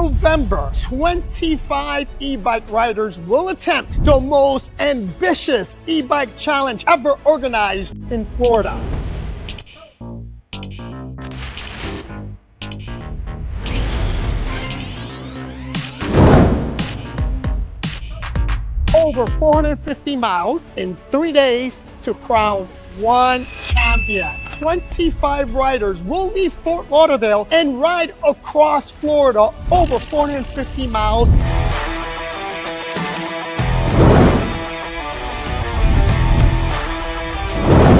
November, 25 e-bike riders will attempt the most ambitious e-bike challenge ever organized in Florida. Over 450 miles in 3 days to crown one champion. 25 riders will leave Fort Lauderdale and ride across Florida over 450 miles.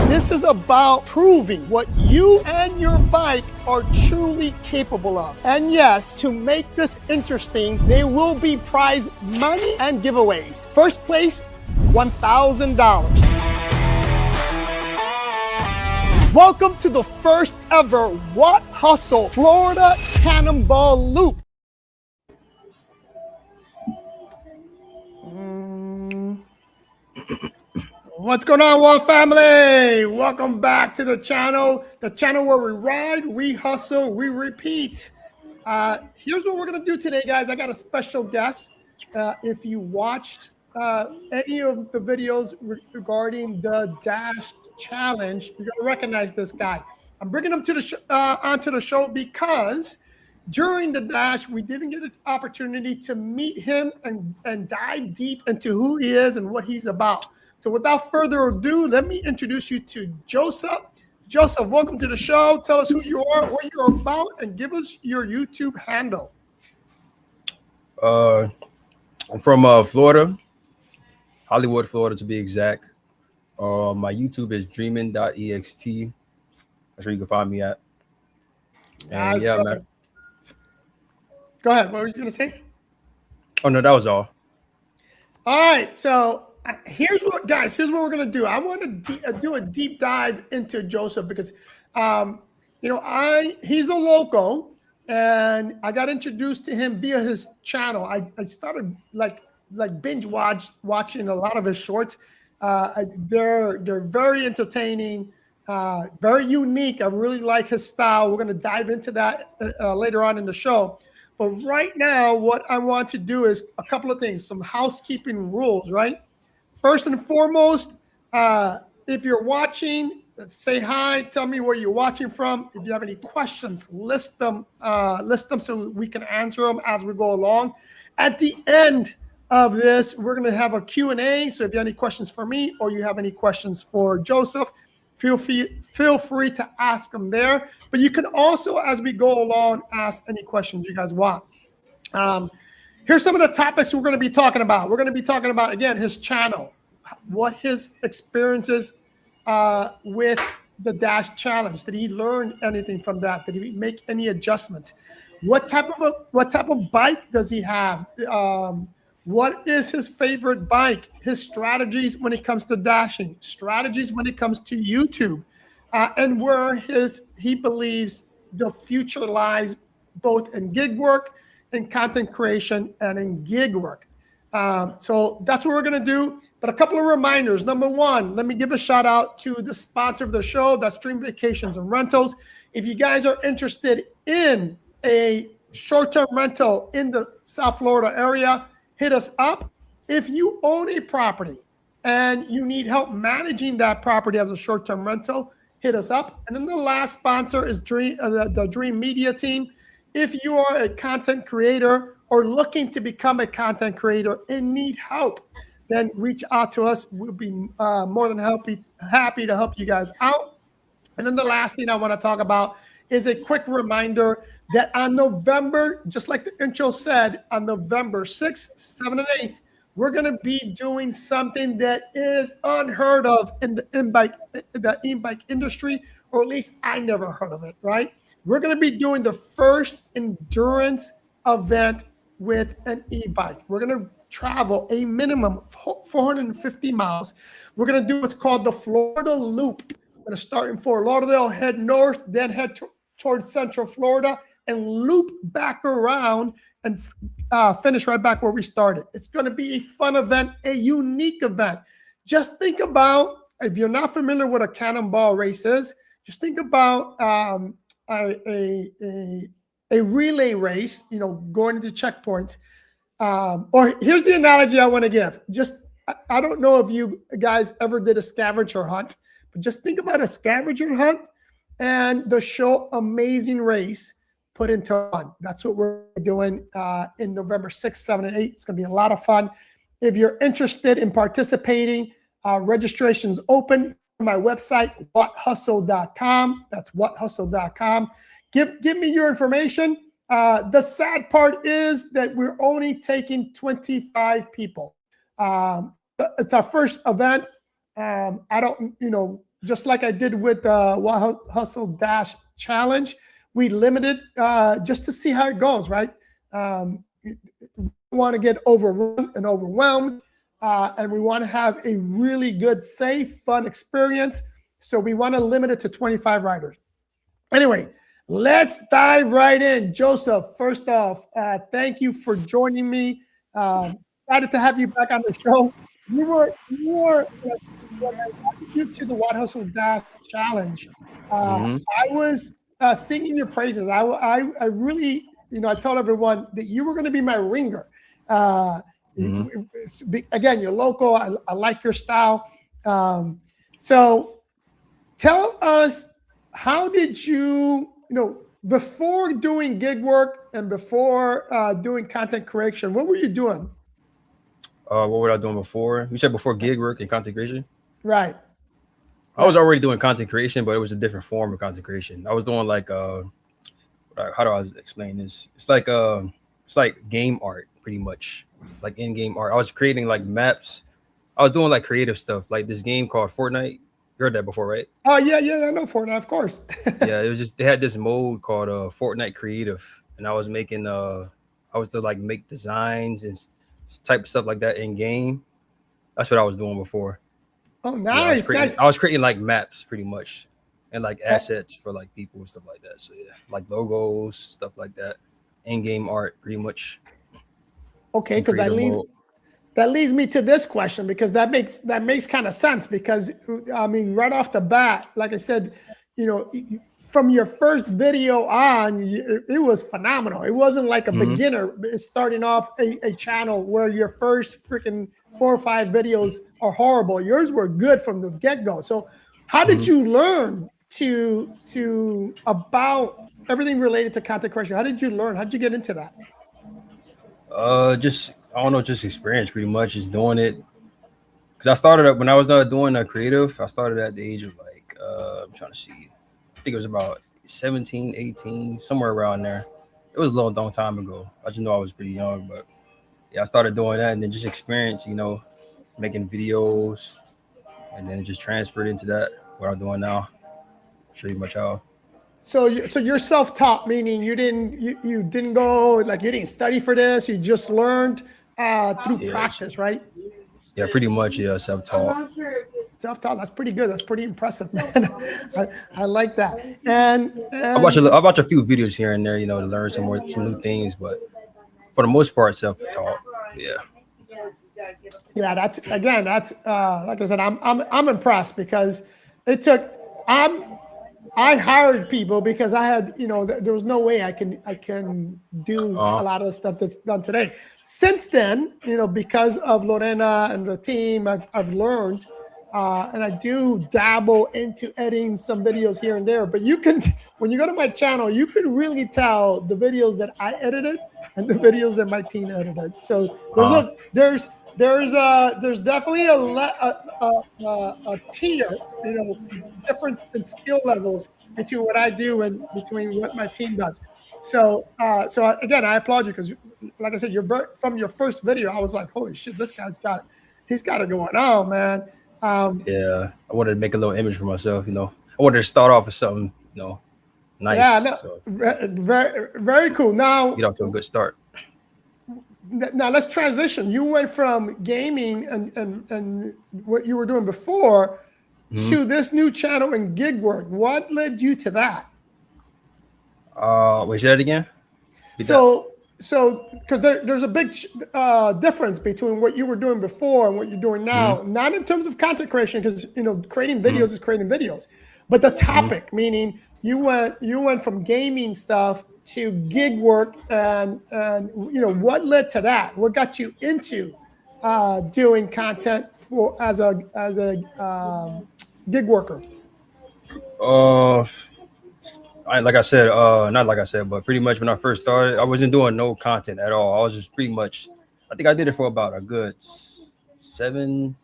This is about proving what you and your bike are truly capable of. And yes, to make this interesting, there will be prize money and giveaways. First place, $1,000. Welcome to the first ever What Hustle Florida Cannonball Loop. What's going on, What family? Welcome back to the channel where we ride, we hustle, we repeat. Here's what we're gonna do today, guys. I got a special guest. If you watched any of the videos regarding the Dash Challenge, you're gonna recognize this guy. I'm bringing him to the onto the show because during the Dash, we didn't get an opportunity to meet him and dive deep into who he is and what he's about. So without further ado, let me introduce you to Joseph. Joseph, welcome to the show. Tell us who you are, what you're about, and give us your YouTube handle. I'm from Florida, Hollywood, Florida to be exact. My YouTube is JreaminEXT. That's where you can find me at. And Nice, yeah, brother. man. Go ahead. What were you going to say? Oh, no, that was all. All right. So here's what we're going to do. I want to do a deep dive into Joseph because, he's a local and I got introduced to him via his channel. I started like binge watching a lot of his shorts. They're very entertaining, very unique. I really like his style. We're going to dive into that later on in the show. But right now, what I want to do is a couple of things, some housekeeping rules, right? First and foremost, if you're watching, say hi, tell me where you're watching from. If you have any questions, list them so we can answer them as we go along. At the end of this, we're going to have a Q&A. So if you have any questions for me or you have any questions for Joseph, feel free to ask them there. But you can also, as we go along, ask any questions you guys want. Here's some of the topics we're going to be talking about. We're going to be talking about, again, his channel, what his experiences with the Dash Challenge. Did he learn anything from that? Did he make any adjustments? What type of bike does he have? What is his favorite bike? His strategies when it comes to dashing, strategies when it comes to YouTube, and where he believes the future lies, both in gig work, in content creation, and in gig work. So that's what we're going to do. But a couple of reminders. Number one, let me give a shout out to the sponsor of the show. That's Dream Vacations and Rentals. If you guys are interested in a short-term rental in the South Florida area, hit us up. If you own a property and you need help managing that property as a short-term rental, hit us up. And then the last sponsor is the Dream Media team. If you are a content creator or looking to become a content creator and need help, then reach out to us. We'll be more than happy to help you guys out. And then the last thing I want to talk about is a quick reminder that on November, just like the intro said, on November 6th, 7th, and 8th, we're going to be doing something that is unheard of in the e-bike industry, or at least I never heard of it, right? We're going to be doing the first endurance event with an e-bike. We're going to travel a minimum of 450 miles. We're going to do what's called the Florida Loop. We're going to start in Fort Lauderdale, head north, then head towards Central Florida, and loop back around and finish right back where we started. It's going to be a fun event, a unique event. Just think about, if you're not familiar with a cannonball race is, just think about a a relay race, going into checkpoints. Or here's the analogy I want to give. I don't know if you guys ever did a scavenger hunt, but just think about a scavenger hunt and the show Amazing Race put into one. That's what we're doing in November 6th, 7th, and 8th. It's going to be a lot of fun. If you're interested in participating, registration's open on my website, whathustle.com. That's whathustle.com. Give me your information. The sad part is that we're only taking 25 people. It's our first event. I don't, just like I did with the What Hustle Dash Challenge, we limited just to see how it goes, right? We want to get overrun and overwhelmed, and we want to have a really good, safe, fun experience. So we want to limit it to 25 riders. Anyway, let's dive right in. Joseph, first off, thank you for joining me. Excited to have you back on the show. You were when I invited you to the What Hustle Dash Challenge. I was singing your praises. I really, I told everyone that you were going to be my ringer. Again, you're local. I like your style. So tell us, how did you, before doing gig work and before doing content creation, what were you doing? What were I doing before? You said before gig work and content creation? Right. I was already doing content creation, but it was a different form of content creation. I was doing like, how do I explain this? It's like game art, pretty much, like in-game art. I was creating like maps. I was doing like creative stuff, like this game called Fortnite. You heard that before, right? Oh yeah, I know Fortnite, of course. Yeah, it was just, they had this mode called Fortnite Creative, and I was making I was to like make designs and type of stuff like that in game. That's what I was doing before. Oh, nice. I was creating like maps pretty much, and like assets for like people and stuff like that. So yeah, like logos, stuff like that, in-game art, pretty much. Okay, because that leads me to this question, because that makes kind of sense, because I mean, right off the bat, like I said, from your first video on, it was phenomenal. It wasn't like a beginner starting off a channel where your first freaking 4 or 5 videos are horrible. Yours were good from the get-go. So how did you learn to about everything related to content creation? How did you learn? How did you get into that? Just, I don't know, just experience pretty much, just doing it. Because I started up when I was doing creative. I started at the age of like, I'm trying to see, I think it was about 17, 18, somewhere around there. It was a long time ago. I just know I was pretty young, but yeah, I started doing that, and then just experience, making videos, and then it just transferred into that, what I'm doing now. I'll show you my child. So you're self-taught, meaning you didn't go, like, you didn't study for this. You just learned through practice, right? Yeah, pretty much. Yeah, self-taught. Self-taught. That's pretty good. That's pretty impressive, man. I like that. And I watch a few videos here and there, to learn some new things, but for the most part, self-taught. Yeah. Yeah, that's like I said, I'm impressed, because it took, I hired people because I had, there was no way I can do a lot of the stuff that's done today. Since then, because of Lorena and the team, I've learned, and I do dabble into editing some videos here and there. But when you go to my channel, you can really tell the videos that I edited and the videos that my team edited. So there's definitely a tier, difference in skill levels between what I do and between what my team does. So again, I applaud you, because, like I said, from your first video, I was like, holy shit, this guy's got it going on, man. Yeah, I wanted to make a little image for myself. I wanted to start off with something, nice. Yeah, no, so, very, very cool. Now get off to a good start. Now let's transition. You went from gaming and what you were doing before to this new channel and gig work. What led you to that? Wait, say that again? So because there's a big difference between what you were doing before and what you're doing now. Not in terms of content creation, because creating videos is creating videos, but the topic, meaning you went from gaming stuff to gig work, and what led to that? What got you into doing content for as a gig worker? Like I said, not like I said, but pretty much when I first started, I wasn't doing no content at all. I was just pretty much, I think I did it for about a good 7,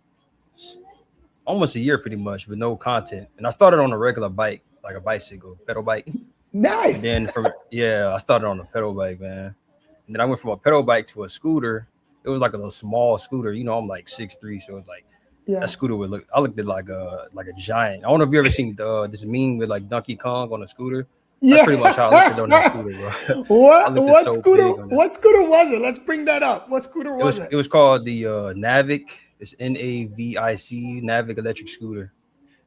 almost a year, pretty much, with no content. And I started on a regular bike, like a bicycle, pedal bike. Nice. And then I started on a pedal bike, man. And then I went from a pedal bike to a scooter. It was like a little small scooter. I'm like 6'3", so it's like that scooter I looked at like a giant. I don't know if you ever seen this meme with like Donkey Kong on a scooter. That's pretty much how I looked on that scooter, bro. What scooter was it? Let's bring that up. What scooter was it? It was called the Navic. It's NAVIC, Navic electric scooter.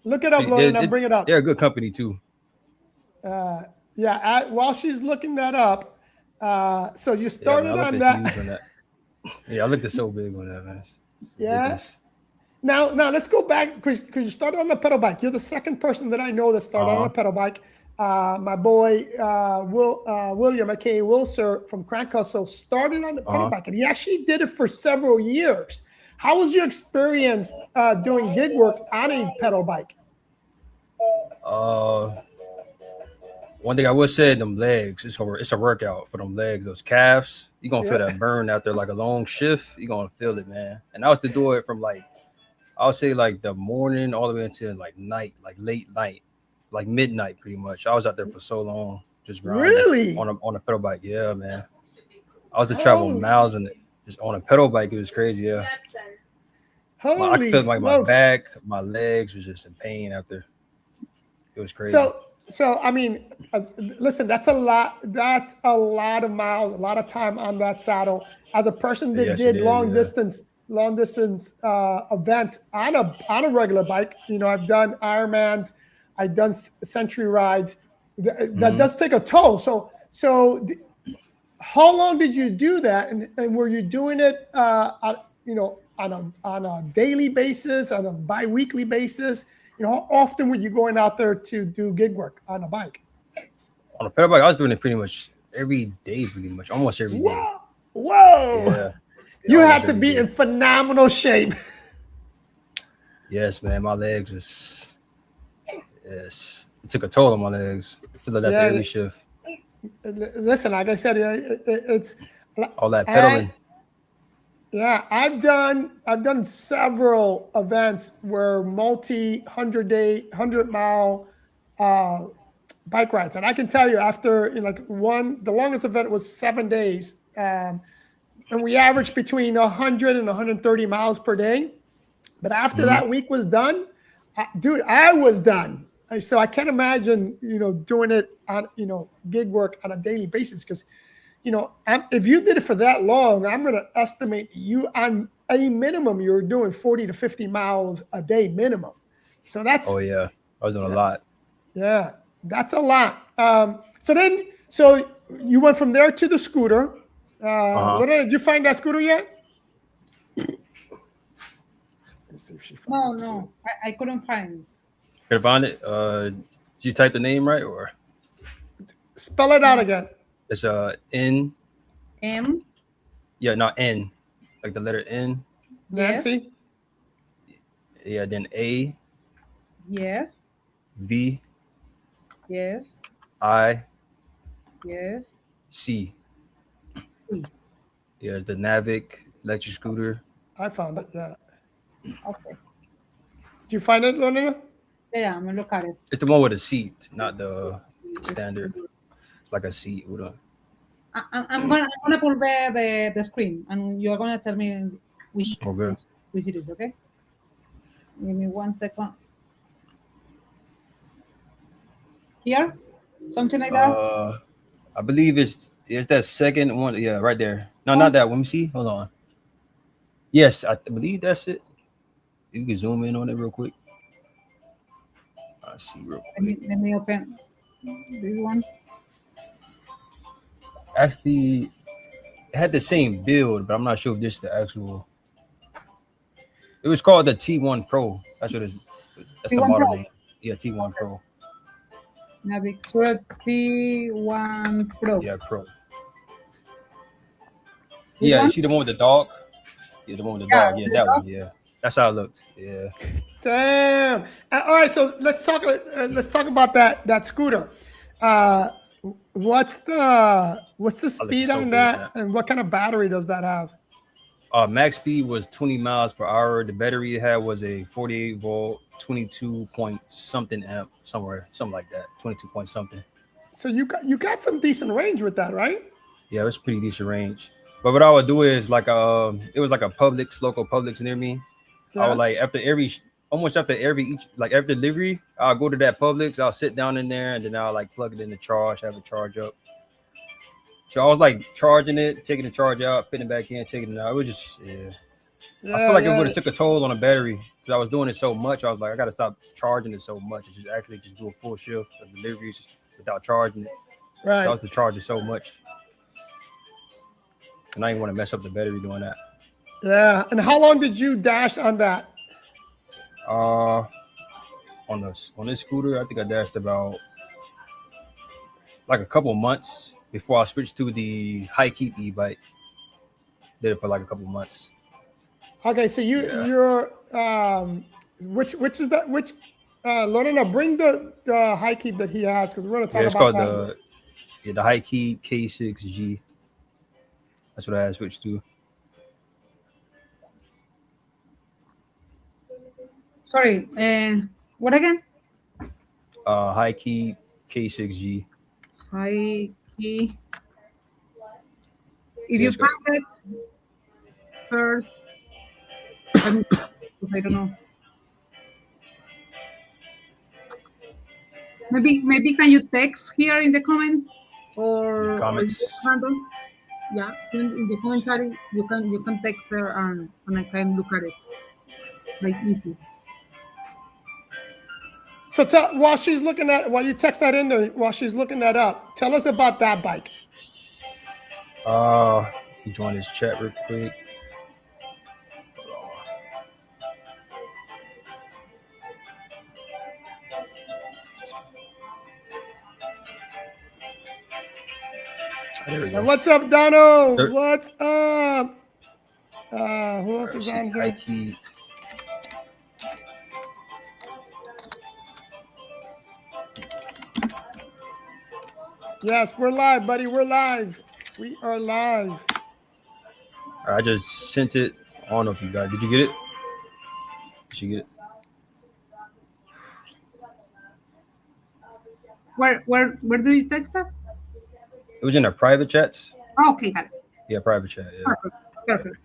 Look it up, Lorna. Bring it up. They're a good company too. While she's looking that up, so you started on that. Yeah, I looked at so big on that, man. Yes. Now let's go back because you started on the pedal bike. You're the second person that I know that started on a pedal bike. My boy William, aka Wilser from Crank Hustle, started on the pedal bike, and he actually did it for several years. How was your experience doing gig work on a pedal bike? One thing I would say, them legs, it's a workout for them legs, those calves. You're going to feel that burn after like a long shift. You're going to feel it, man. And I was to do it from like, I would say like the morning all the way until like night, like late night, like midnight pretty much. I was out there for so long, just grinding on a pedal bike. Yeah, man. I was to travel miles in it. Just on a pedal bike, it was crazy, yeah. I felt like my back, my legs was just in pain after. It was crazy. So I mean, listen, that's a lot. That's a lot of miles, a lot of time on that saddle. As a person that did long distance events on a regular bike, I've done Ironmans, I've done century rides. That does take a toll. So how long did you do that? And were you doing it, on a daily basis, on a bi-weekly basis? How often were you going out there to do gig work on a bike? On a pedal bike, I was doing it pretty much every day, almost every day. Whoa! Yeah. You had to be in phenomenal shape. Yes, man. My legs was, it took a toll on my legs. I feel like that every shift. Listen, like I said, it's all that pedaling. Yeah, I've done several events where multi-100-mile bike rides, and I can tell you after the longest event was 7 days, and we averaged between 100 and 130 miles per day. But after that week was done, dude, I was done. So I can't imagine doing it on gig work on a daily basis because. If you did it for that long, I'm going to estimate you on a minimum, you're doing 40 to 50 miles a day minimum. So that's. Oh, yeah. I was doing a lot. Yeah, that's a lot. So you went from there to the scooter. Did you find that scooter yet? Let's see if she finds it. I couldn't find it. Couldn't find it? Did you type the name right or? Spell it out again. It's N. M. Yeah, not N, like the letter N. Nancy. Yeah, then A. Yes. V. Yes. I. Yes. C. C. Yeah, it's the Navic electric scooter. I found it. Yeah. Okay. Did you find it, Lorena? Yeah, I'm gonna look at it. It's the one with a seat, not the standard. Like a seat with a. I'm gonna pull the screen and you're gonna tell me which it is, okay? Give me 1 second. Here? Something like that? I believe it's that second one. Yeah, right there. No, not that one. Let me see. Hold on. Yes, I believe that's it. You can zoom in on it real quick. I see real quick. Let me open this one. Actually, it had the same build, but I'm not sure if this is the actual. It was called the T1 Pro. That's what it is. That's the model name. Yeah, T1 Pro. Mavic Sura T1 Pro. Yeah, Pro. This Yeah, you one? see the one with the dog? Yeah, the one with the Yeah, dog. Yeah, the that dog. one. Yeah, that's how it looked. Yeah. Damn. All right, so let's talk about that scooter. Uh, what's the I look speed so on good, that, man. and what kind of battery does that have? Max speed was 20 miles per hour. The battery it had was a 48 volt, 22 point something amp, something like that. 22 point something. So you got some decent range with that, right? Yeah, it was pretty decent range. But what I would do is like it was like a Publix, local Publix near me. I would Yeah. like almost after each like every delivery, I'll go to that Publix, I'll sit down in there, and then I'll like plug it in the charge, have it charge up. So I was like charging it, taking the charge out, putting it back in, taking it out. It was just I feel like it would have took a toll on the battery because I was doing it so much. I was like, I gotta stop charging it so much and just do a full shift of deliveries without charging it. Right. So I was to charge it so much, and I didn't want to mess up the battery doing that. Yeah. And how long did you dash on that? On this scooter, I think I dashed about like a couple months before I switched to the high keep e-bike. Did it for like a couple months. Okay, so you're which is that Lorena, bring the high keep that he has because we're gonna talk It's about called that. the high keep K6G. That's what I had switched to. Sorry, what again? High keep K6G. High key. If you find it first, I don't know. Maybe can you text here in the comments or Comments. yeah, in the commentary you can text her and I can look at it like easy. So while you text that in there, while she's looking that up, tell us about that bike. You join this chat real quick. There we go. What's up, Dono? What's up? Who else is on here? High keep. Yes, we're live, buddy. We're live. We are live. I just sent it. I don't know if you got it. Did you get it? Did you get it? Where do you text that? It was in a private chats. Oh, okay, got it. Yeah, private chat. Yeah. Perfect.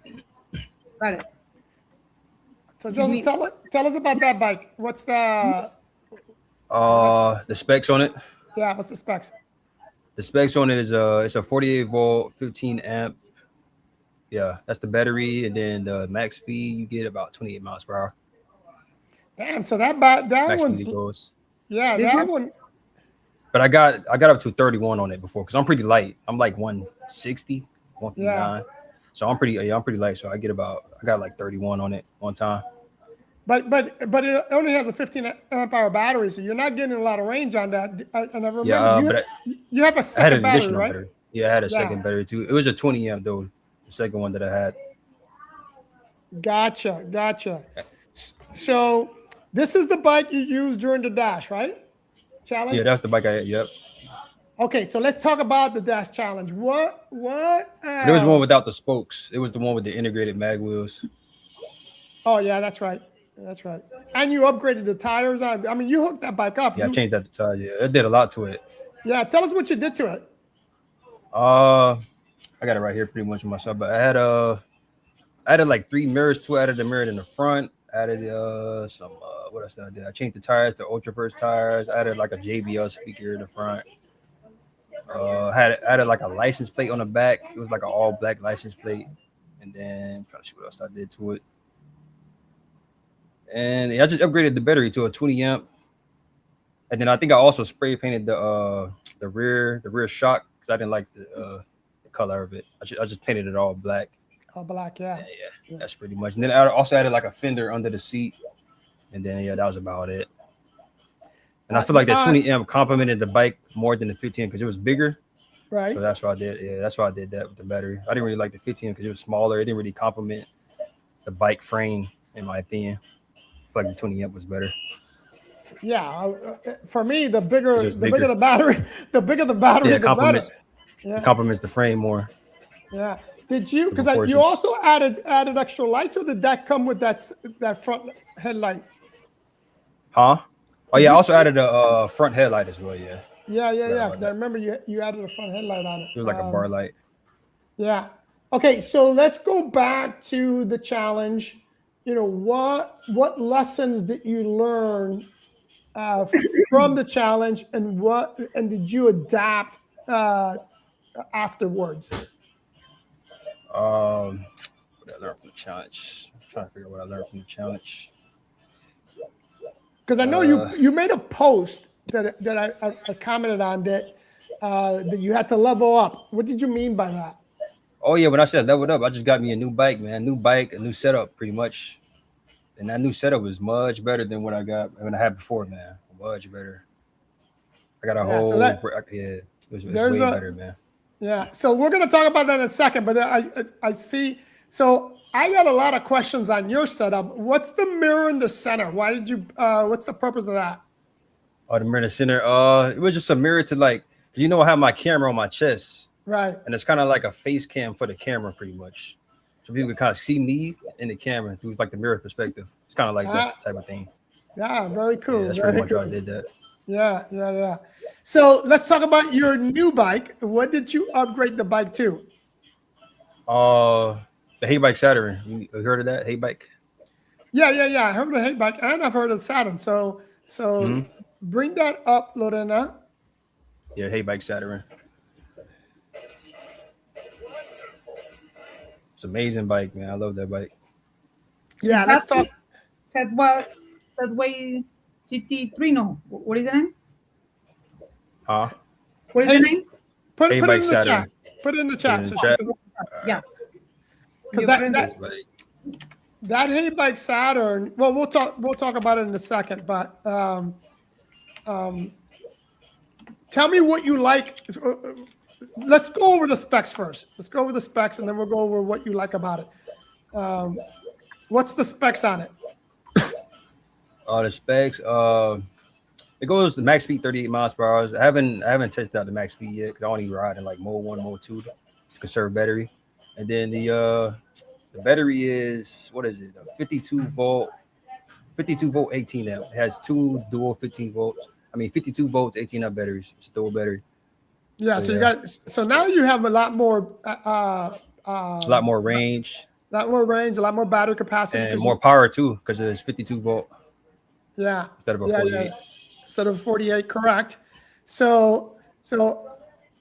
Got it. So Joseph, tell us about that bike. What's the specs on it? Yeah, what's the specs? The specs on it is it's a 48 volt, 15 amp. Yeah, that's the battery, and then the max speed you get about 28 miles per hour. Damn, so that max one's speed goes. Yeah, that one. But I got up to 31 on it before because I'm pretty light. I'm like 160, 159. Yeah. So I'm pretty light. So I got like 31 on it one time. But it only has a 15 amp hour battery, so you're not getting a lot of range on that. I never remember. You have a second battery, right? Battery. Yeah, I had a second battery too. It was a 20 amp though, the second one that I had. Gotcha. So this is the bike you used during the dash, right? Challenge? Yeah, that's the bike I had. Yep. Okay, so let's talk about the dash challenge. What? There was one without the spokes. It was the one with the integrated mag wheels. Oh yeah, that's right. And you upgraded the tires. I mean, you hooked that bike up. Yeah, I changed that to tire. Yeah, it did a lot to it. Yeah, tell us what you did to it. I got it right here pretty much myself. But I added like 3 mirrors to it. I added the mirror in the front. Added some what else did I do? I changed the tires to Ultraverse tires. I added like a JBL speaker in the front. Added like a license plate on the back. It was like an all black license plate. And then I'm trying to see what else I did to it. And I just upgraded the battery to a 20 amp. And then I think I also spray painted the rear shock because I didn't like the color of it. I just painted it all black. All black, yeah. That's pretty much. And then I also added like a fender under the seat. And then that was about it. And I feel like the 20M complemented the bike more than the 15 because it was bigger. Right. So that's why I did. Yeah, that's why I did that with the battery. I didn't really like the 15 because it was smaller. It didn't really complement the bike frame, in my opinion. I feel like the 20M was better. Yeah, for me, the bigger the battery, the bigger the battery, yeah, the better. Yeah. It complements the frame more. Yeah. Did you? Because you also added extra lights, or did that come with that front headlight? Huh? Oh yeah, I also added a front headlight as well. Yeah. Yeah. Because I remember you added a front headlight on it. It was like a bar light. Yeah. Okay, so let's go back to the challenge. You know, what lessons did you learn from the challenge, and did you adapt afterwards? What I learned from the challenge. I'm trying to figure out what I learned from the challenge. Because I know you made a post that I commented on that you had to level up. What did you mean by that? Oh yeah, when I said leveled up, I just got me a new bike, man. New bike, a new setup, pretty much. And that new setup was much better than what I had before, man. Much better. I got a whole. It was way better, man. Yeah. So we're gonna talk about that in a second, but I see. So I got a lot of questions on your setup. What's the mirror in the center? Why did you? What's the purpose of that? Oh, the mirror in the center. It was just a mirror to I have my camera on my chest. Right. And it's kind of like a face cam for the camera, pretty much. So people can kind of see me in the camera through like the mirror perspective. It's kind of like this type of thing. Yeah, very cool. Yeah, that's pretty much why I did that. Yeah. So let's talk about your new bike. What did you upgrade the bike to? The Hey Bike Saturn. You heard of that? Hey Bike? Yeah. I heard of the Hey Bike, and I've heard of the Saturn. So bring that up, Lorena. Yeah, Hey Bike Saturn. It's an amazing bike, man. I love that bike. Yeah, let's talk. That way GT3. No, what is the name? Huh? What is the name? Put it in the chat. Put it in the chat. Yeah. Because that Hey Bike Saturn. Well, we'll talk about it in a second. But tell me what you like. Let's go over the specs first. Let's go over the specs, and then we'll go over what you like about it. What's the specs on it? The specs. It goes to max speed 38 miles per hour. I haven't tested out the max speed yet because I only ride in like mode 1, mode 2 to conserve battery. And then the battery is, what is it? A 52 volt 18 amp. It has two dual 52 volts 18 amp batteries. It's a dual battery. Yeah, so now you have a lot more range. A lot more range, a lot more battery capacity. And more power too, because it's 52 volt. Yeah. Instead of a 48. Yeah. Instead of 48, correct. So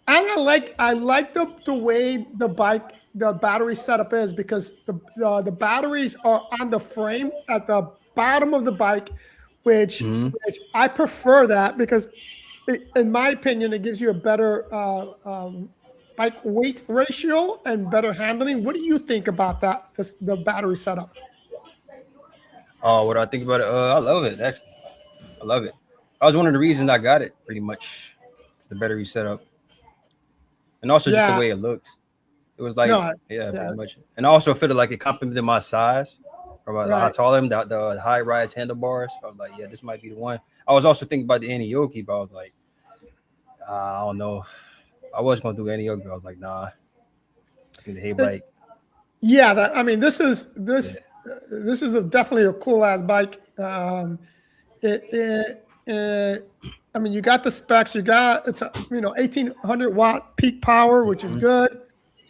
and I like the way the battery setup is, because the batteries are on the frame at the bottom of the bike, which I prefer that because in my opinion, it gives you a better bike weight ratio and better handling. What do you think about that, the battery setup? Oh, what do I think about it? I love it, actually. I love it. That was one of the reasons I got it, pretty much. It's the battery setup. And also just the way it looked. It was like, pretty much. And I also felt like it complimented my size. Or how tall I am, the high-rise handlebars. I was like, yeah, this might be the one. I was also thinking about the Anioki, but I was like, I don't know. I was going to do Anioki, but I was like, nah. The Hey Bike. Yeah, this is definitely a cool-ass bike. You got the specs. You got it's 1,800 watt peak power, which is good.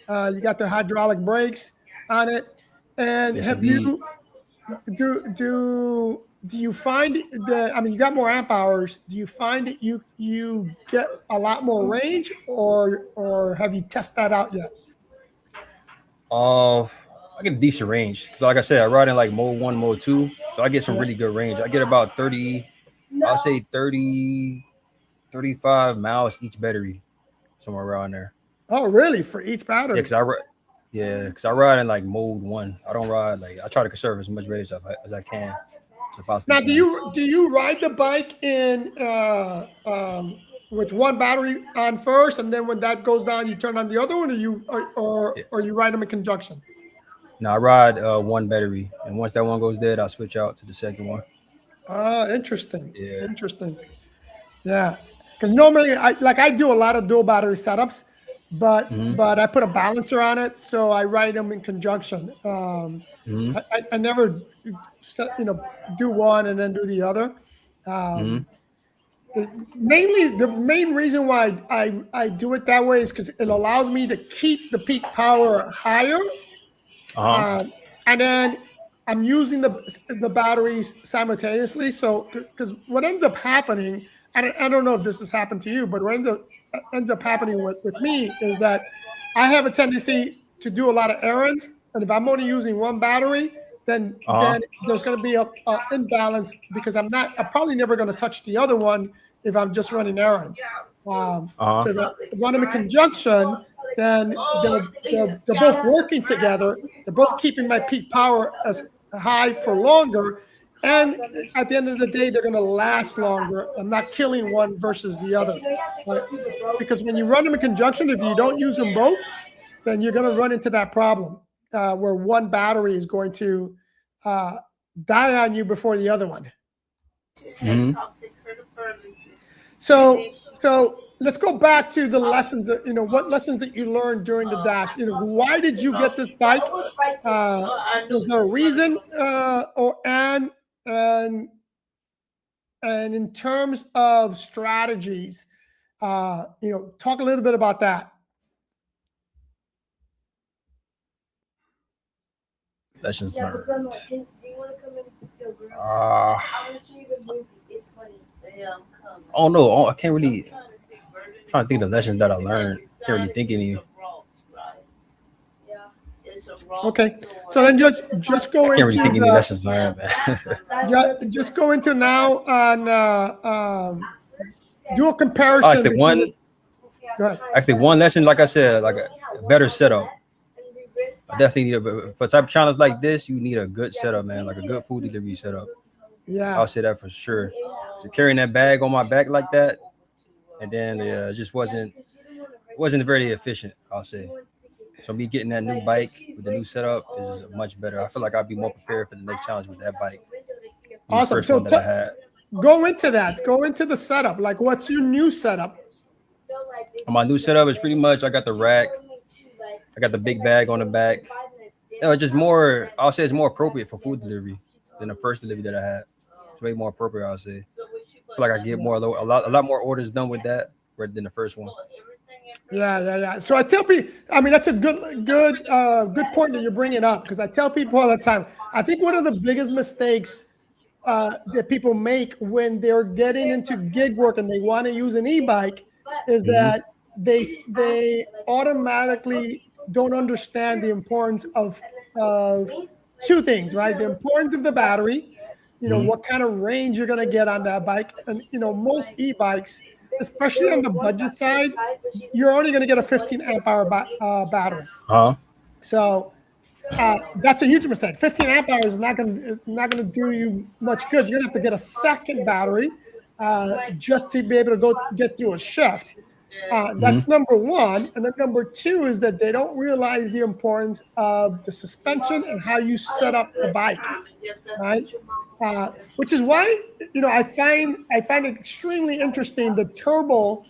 You got the hydraulic brakes on it. And do you find that, you got more amp hours? Do you find that you get a lot more range, or have you tested that out yet? I get a decent range. So like I said, I ride in like mode 1, mode 2. So I get some really good range. I get about 30, I'll say 30, 35 miles each battery, somewhere around there. Oh, really? For each battery? Yeah, because I ride in like mode 1. I don't ride I try to conserve as much range as I can. Now, do you ride the bike in with one battery on first, and then when that goes down, you turn on the other one, or you ride them in conjunction? No, I ride one battery, and once that one goes dead, I switch out to the second one. Interesting. Yeah. Interesting. Yeah, because normally I do a lot of dual battery setups, but I put a balancer on it, so I ride them in conjunction. I never do one and then do the other. Mainly, the main reason why I do it that way is because it allows me to keep the peak power higher, and then I'm using the batteries simultaneously. So, because what ends up happening, I don't know if this has happened to you, but what ends up happening with me is that I have a tendency to do a lot of errands, and if I'm only using one battery, then there's going to be a imbalance because I'm probably never going to touch the other one if I'm just running errands. So if run them in conjunction, then they're both working together. They're both keeping my peak power as high for longer, and at the end of the day, they're going to last longer. I'm not killing one versus the other, because when you run them in conjunction, if you don't use them both, then you're going to run into that problem where one battery is going to die on you before the other one. So let's go back to the lessons that what lessons that you learned during the dash. Why did you get this bike? Was there a reason? And in terms of strategies, talk a little bit about that. Lessons learned. Do you want to come in the room? I want to show you the movie. It's funny. Oh no, I can't really. I'm trying to think of the lessons that I learned. Can't really think any. Okay, so then just go into. Can't really think any lessons learned, man. Just go into now on do a comparison. Actually, one lesson, like I said, like a better setup. I definitely need for type of challenge like this. You need a good setup, man, like a good food delivery setup. Yeah, I'll say that for sure. So carrying that bag on my back like that, and then it just wasn't very efficient, I'll say. So me getting that new bike with the new setup is much better. I feel like I'll be more prepared for the next challenge with that bike. Awesome. So go into that. Go into the setup. Like, what's your new setup? My new setup is pretty much I got the rack. I got the big bag on the back. It's just more, I'll say it's more appropriate for food delivery than the first delivery that I had. It's way more appropriate, I'll say. I feel like I get a lot more orders done with that rather than the first one. Yeah. So I tell people, that's a good point that you're bringing up, because I tell people all the time, I think one of the biggest mistakes that people make when they're getting into gig work and they want to use an e-bike is that they automatically don't understand the importance of two things, right? The importance of the battery, what kind of range you're going to get on that bike. And, most e-bikes, especially on the budget side, you're only going to get a 15 amp hour battery. So that's a huge mistake. 15 amp hours is not going to do you much good. You're going to have to get a second battery just to be able to go get through a shift. That's number one. And then number two is that they don't realize the importance of the suspension and how you set up the bike, right? Which is why, I find it extremely interesting. The Turbo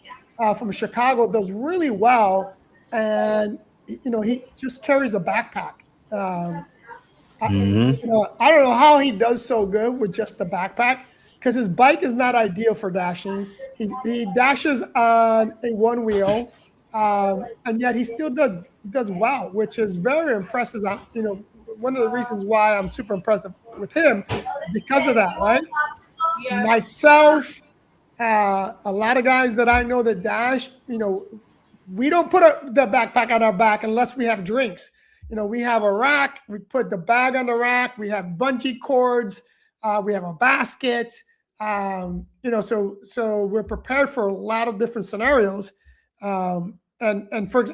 from Chicago does really well, and he just carries a backpack. I don't know how he does so good with just the backpack, because his bike is not ideal for dashing. He dashes on a one wheel, and yet he still does well, which is very impressive. One of the reasons why I'm super impressed with him, because of that, right? Myself, a lot of guys that I know that dash, we don't put the backpack on our back unless we have drinks. We have a rack. We put the bag on the rack. We have bungee cords. We have a basket. So we're prepared for a lot of different scenarios. And for,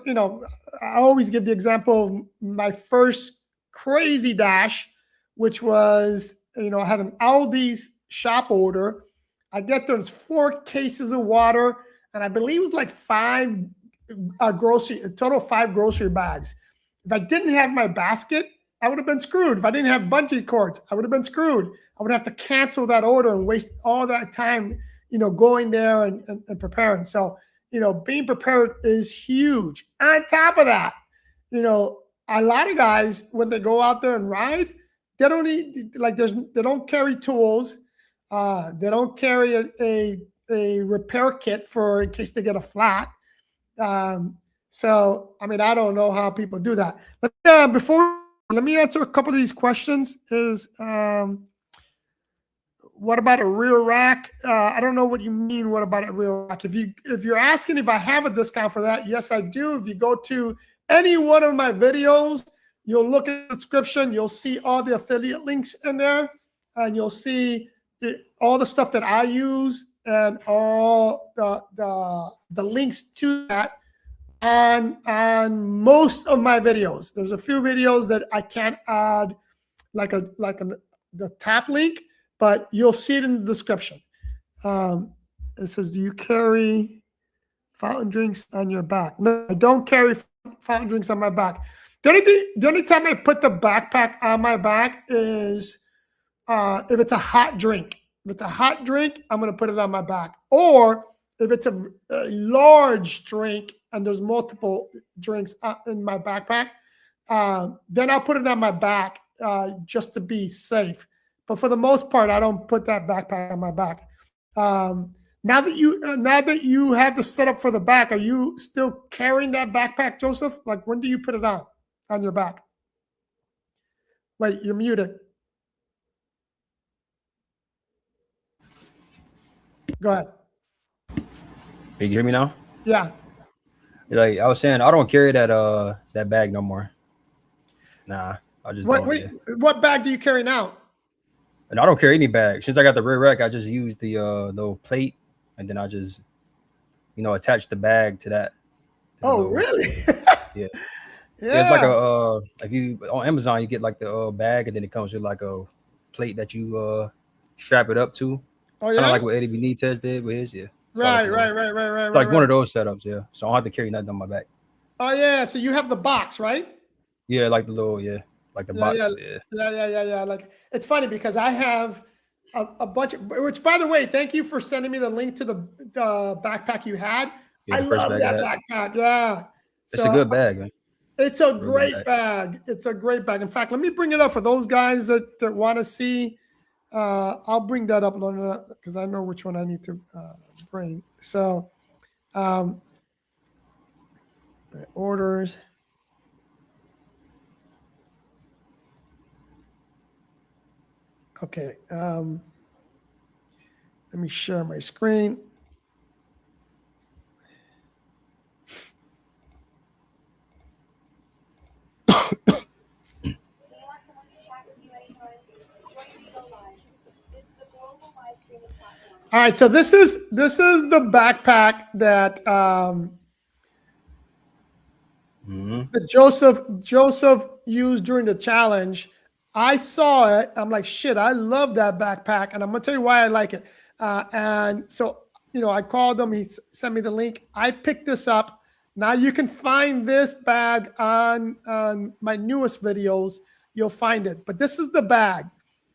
I always give the example of my first crazy dash, which was I had an Aldi's shop order. I get there's 4 cases of water, and I believe it was like 5 a total of 5 grocery bags. If I didn't have my basket, I would have been screwed. If I didn't have bungee cords, I would have been screwed. I would have to cancel that order and waste all that time, going there and preparing. So, being prepared is huge. On top of that, a lot of guys, when they go out there and ride, they don't need, they don't carry tools. They don't carry a repair kit for in case they get a flat. So, I mean, I don't know how people do that. But let me answer a couple of these questions. What about a rear rack? I don't know what you mean. What about a rear rack? If you're asking if I have a discount for that, yes, I do. If you go to any one of my videos, you'll look at the description. You'll see all the affiliate links in there, and you'll see all the stuff that I use and all the links to that on most of my videos. There's a few videos that I can't add the top link, but you'll see it in the description. It says, do you carry fountain drinks on your back? No, I don't carry fountain drinks on my back. The only time I put the backpack on my back is if it's a hot drink. If it's a hot drink, I'm going to put it on my back. Or if it's a large drink and there's multiple drinks in my backpack, then I'll put it on my back just to be safe. But for the most part, I don't put that backpack on my back. Now that you have the setup for the back, are you still carrying that backpack, Joseph? Like, when do you put it on your back? Wait, you're muted. Go ahead. Can you hear me now? Yeah. Like I was saying, I don't carry that bag no more. Nah, I just what bag do you carry now? And I don't carry any bag. Since I got the rear rack, I just use the little plate, and then I just attach the bag to that. Really? Yeah. Yeah. It's like if you on Amazon, you get like the bag, and then it comes with like a plate that you strap it up to. Oh yeah. Kind of like what Eddie Benitez did with his, yeah. So Right. Like one of those setups, yeah. So I don't have to carry nothing on my back. Oh yeah. So you have the box, right? Yeah, like the little, like the box. Yeah. Like, it's funny because I have a bunch of, which, by the way, thank you for sending me the link to the backpack you had. Yeah, I love that backpack. Yeah. It's a good bag, man. It's a great bag. It's a great bag. In fact, let me bring it up for those guys that want to see. I'll bring that up because I know which one I need to bring. So, orders. Okay. Let me share my screen. All right, so this is the backpack that that Joseph used during the challenge. I saw it. I'm like, shit, I love that backpack, and I'm gonna tell you why I like it. And so, I called him. He sent me the link. I picked this up. Now you can find this bag on my newest videos. You'll find it. But this is the bag.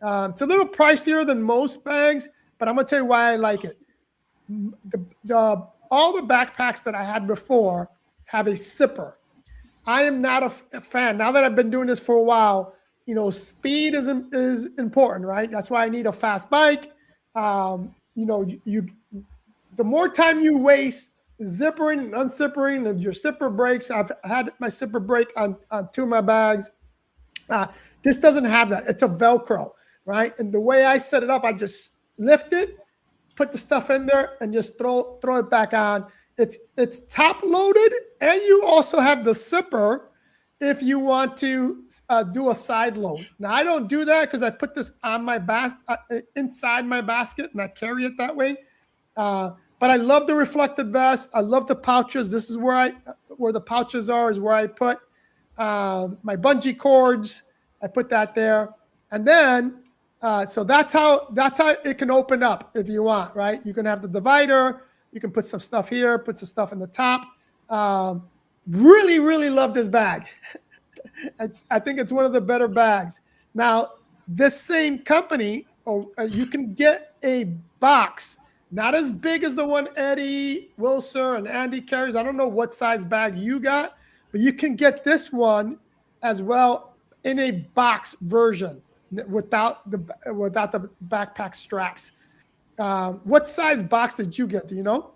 It's a little pricier than most bags, but I'm gonna tell you why I like it. All the backpacks that I had before have a zipper. I am not a fan. Now that I've been doing this for a while, speed is important, right? That's why I need a fast bike. The more time you waste zippering and unzippering, and your zipper breaks. I've had my zipper break on 2 of my bags. This doesn't have that. It's a Velcro, right? And the way I set it up, I just lift it, put the stuff in there, and just throw it back on. It's top loaded, and you also have the zipper if you want to do a side load. Now I don't do that because I put this on my inside my basket, and I carry it that way. But I love the reflective vest. I love the pouches. This is where the pouches are, is where I put. My bungee cords, I put that there. And then, I put my So that's how it can open up if you want, right? You can have the divider. You can put some stuff here, put some stuff in the top. Really, really love this bag. I think it's one of the better bags. Now, this same company, you can get a box, not as big as the one Eddie Wilson and Andy carries. I don't know what size bag you got, but you can get this one as well in a box version without the backpack straps. What size box did you get? Do you know?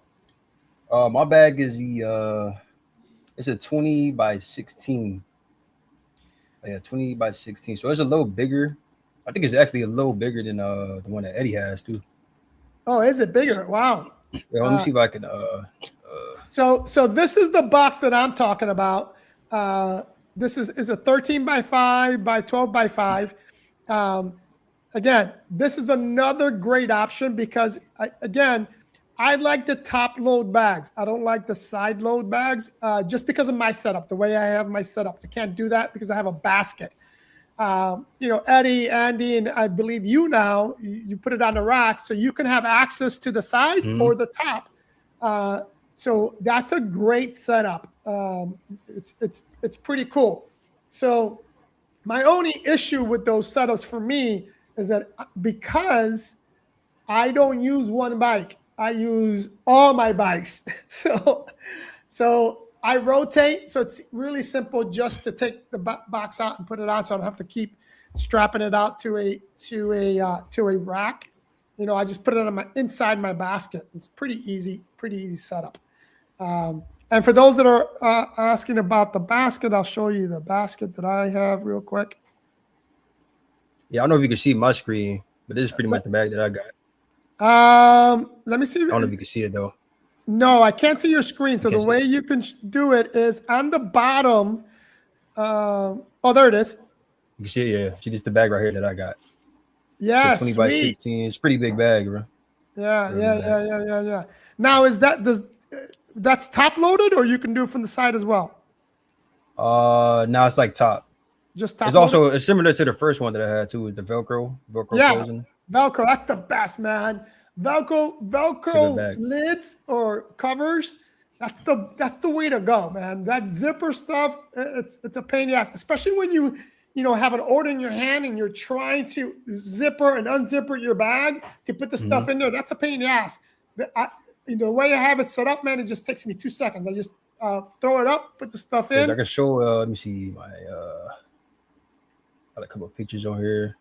My bag is it's a 20 by 16. Yeah, 20 by 16. So it's a little bigger. I think it's actually a little bigger than the one that Eddie has too. Oh, is it bigger? Wow. Yeah, let me see if I can. So this is the box that I'm talking about. This is a 13 by 5 by 12 by 5. Again, this is another great option because I like the top load bags. I don't like the side load bags just because of my setup, the way I have my setup. I can't do that because I have a basket. Eddie, Andy, and I believe you now, you put it on the rack so you can have access to the side or the top. So that's a great setup. It's pretty cool. So my only issue with those setups for me is that because I don't use one bike, I use all my bikes. So I rotate. So it's really simple just to take the box out and put it on. So I don't have to keep strapping it out to a rack. I just put it on inside my basket. It's pretty easy setup. And for those that are asking about the basket, I'll show you the basket that I have real quick. Yeah, I don't know if you can see my screen, but this is pretty much the bag that I got. Let me see. I don't know if you can see it though. No, I can't see your screen. So the way you can do it is on the bottom. Oh, there it is. You can see it, yeah. See, this is the bag right here that I got. Yeah, 20 by 16. It's a pretty big bag, bro. Yeah. Now, that's top loaded, or you can do it from the side as well? Now it's like top. Just top. It's similar to the first one that I had too, with the Velcro. Yeah, Velcro. That's the best, man. Velcro lids or covers. That's the way to go, man. That zipper stuff, it's a pain in the ass, especially when you have an order in your hand and you're trying to zipper and unzipper your bag to put the stuff in there. That's a pain in the ass. The way I have it set up, man, it just takes me 2 seconds. I just throw it up, put the stuff in. I can show. Let me see my. Got a couple of pictures on here.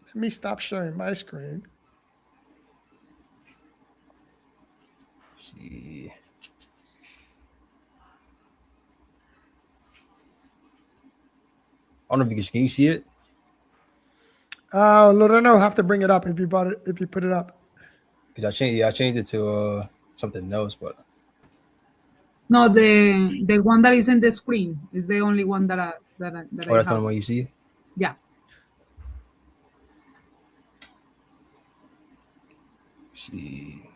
Let me stop sharing my screen. Let's see. I don't know if can you see it? Lorena will have to bring it up if you put it up. Because I changed it to something else, but no, the one that is in the screen is the only one that I that's the only one you see? Yeah. Let's see.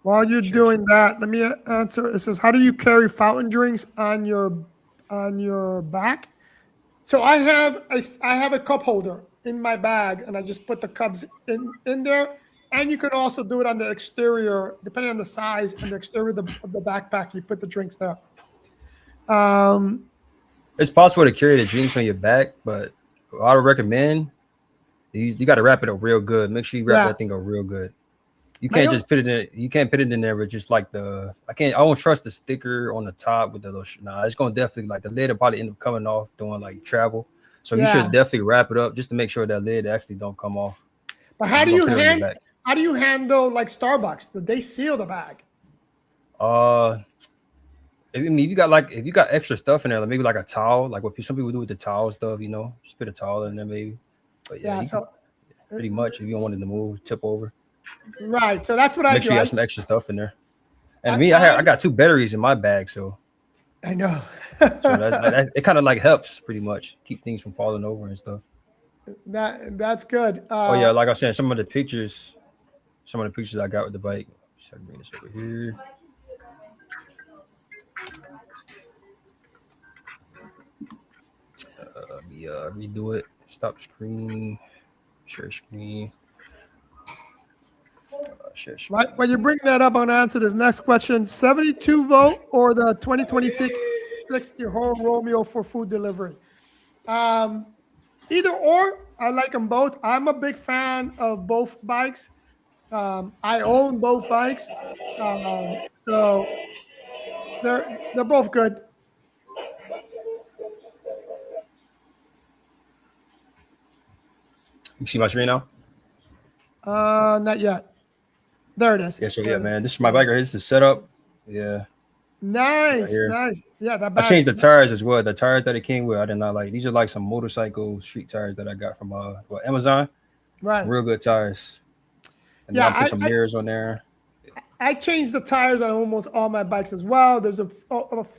While you're doing that, let me answer. It says, how do you carry fountain drinks on your back? So I have a cup holder in my bag, and I just put the cups in there. And you can also do it on the exterior, depending on the size and the exterior of the backpack. You put the drinks there. It's possible to carry the drinks on your back, but I would recommend you got to wrap it up real good. Make sure you wrap that thing up real good. You can't just put it in. You can't put it in there with just like I won't trust the sticker on the top with the little. Nah, it's gonna definitely the lid will probably end up coming off doing like travel. So you should definitely wrap it up just to make sure that lid actually don't come off. But how do you handle like Starbucks? Did they seal the bag? I mean, if you got extra stuff in there, like maybe like a towel, like what some people do with the towel stuff, just put a towel in there maybe. But pretty much if you don't want it to move, tip over. Right. So that's what I do. Make sure you have some extra stuff in there. And I got 2 batteries in my bag, so I know. So it kind of like helps pretty much keep things from falling over and stuff. That's good. Like I said, some of the pictures I got with the bike. Should I bring this over here? Let me redo it. Stop screen. Share screen. Share screen. Right. When you bring that up, I'm going to answer this next question. 72 volt or the 2026 60 whole Romeo for food delivery? Either or, I like them both. I'm a big fan of both bikes. I own both bikes. So they're both good. You see my screen now? Not yet. There it is. Yeah, so yeah, man. This is my bike right here. This is the setup. Yeah. Nice, right nice. Yeah, that I bag. changed the tires as well. The tires that it came with, I did not like. These are like some motorcycle street tires that I got from Amazon. Right. Some real good tires. And Yeah, then I put some mirrors on there. I changed the tires on almost all my bikes as well. There's a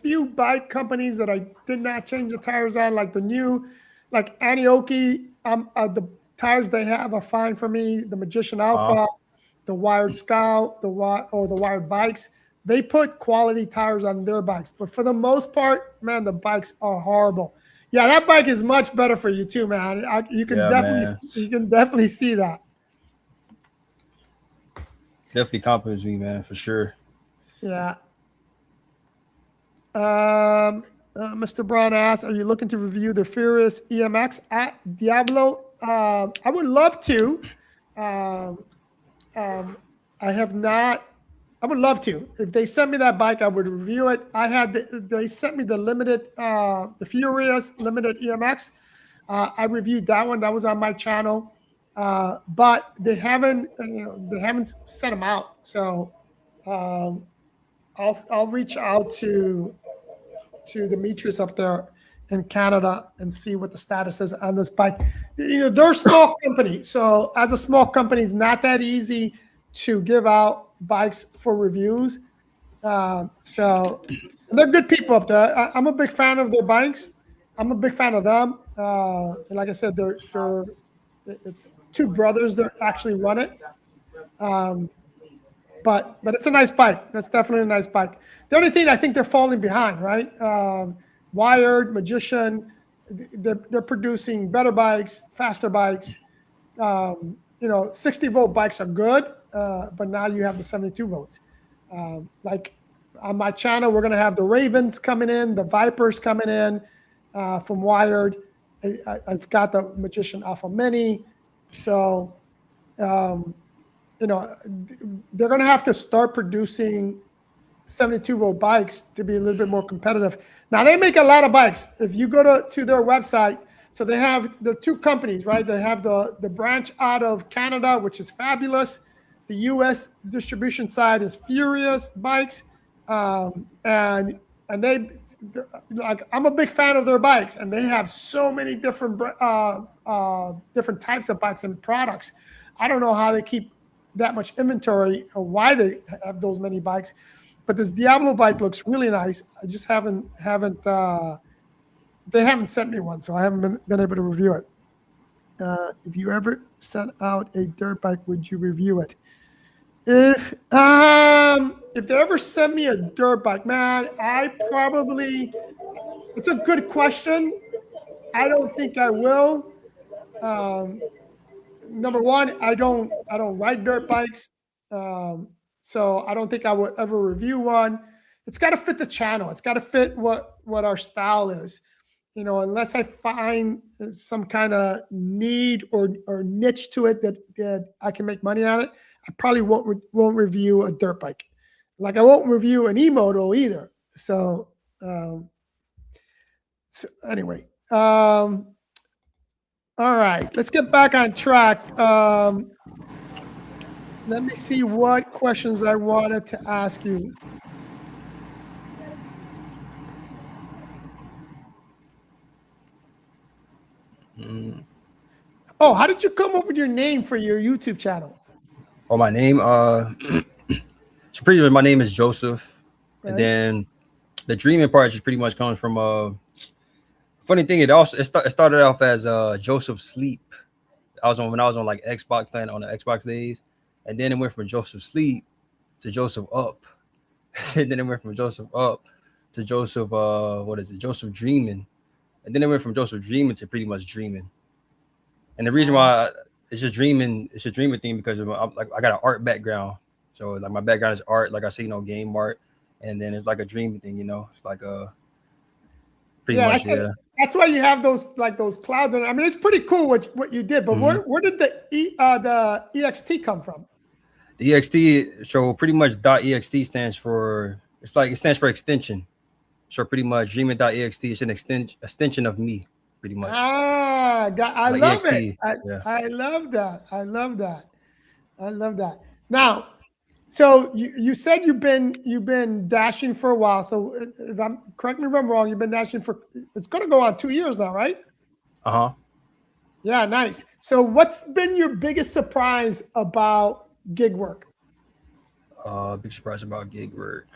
few bike companies that I did not change the tires on, like the new, like Anioki. The tires they have are fine for me. The Magician Alpha, the Wired Scout, the Wired Bikes. They put quality tires on their bikes, but for the most part, man, the bikes are horrible. Yeah, that bike is much better for you too, man. You can definitely see that. Definitely compliments me, man, for sure. Yeah. Mr. Brown asked, "Are you looking to review the Furious EMX at Diablo?" I would love to. I have not. I would love to. If they sent me that bike, I would review it. They sent me the the Furious limited EMX. I reviewed that one. That was on my channel, but they haven't sent them out. So I'll reach out to Demetrius up there in Canada and see what the status is on this bike. They're a small company, so as a small company, it's not that easy to give out bikes for reviews. So they're good people up there. I'm a big fan of their bikes. I'm a big fan of them. And like I said, it's two brothers that actually run it. But it's a nice bike. That's definitely a nice bike. The only thing I think they're falling behind, right? Wired, Magician, they're producing better bikes, faster bikes. 60 volt bikes are good, but now you have the 72 volts. Like on my channel, we're going to have the Ravens coming in, the Vipers coming in from Wired. I've got the Magician Alpha Mini. So, they're going to have to start producing 72 volt bikes to be a little bit more competitive. Now they make a lot of bikes. If you go to their website, so they have the two companies, right? They have the branch out of Canada, which is fabulous. The U.S. distribution side is Furious Bikes, and they like I'm a big fan of their bikes, and they have so many different different types of bikes and products. I don't know how they keep that much inventory or why they have those many bikes, but this Diablo bike looks really nice. I just they haven't sent me one, so I haven't been able to review it. If you ever sent out a dirt bike, would you review it? If they ever send me a dirt bike, man, it's a good question. I don't think I will. Number one, I don't ride dirt bikes, so I don't think I would ever review one. It's got to fit the channel. It's got to fit what our style is. Unless I find some kind of need or niche to it that I can make money on it, I probably won't review a dirt bike. Like I won't review an e-moto either. So anyway, all right, let's get back on track. Let me see what questions I wanted to ask you. Oh, how did you come up with your name for your YouTube channel? Oh, my name? So pretty much my name is Joseph. Right. And then the dreaming part just pretty much comes from funny thing, it started off as Joseph Sleep. When I was on like Xbox, playing on the Xbox days, and then it went from Joseph Sleep to Joseph Up. And then it went from Joseph Up to Joseph Joseph Dreaming. And then it went from Joseph Dreaming to pretty much Dreaming. And the reason why it's just dreaming thing because of, like I got an art background. So like my background is art, like I say, game art, and then it's like a dreaming thing, It's like pretty much That's why you have those clouds on. I mean, it's pretty cool what you did. But where did the EXT come from? The EXT, so pretty much .ext stands for it stands for extension. So pretty much JreaminEXT is an extension of me, pretty much. I like love EXT. it. I love that. I love that. Now, so you said you've been dashing for a while. So correct me if I'm wrong, you've been dashing for it's gonna go on 2 years now, right? Uh-huh. Yeah, nice. So what's been your biggest surprise about gig work? Big surprise about gig work.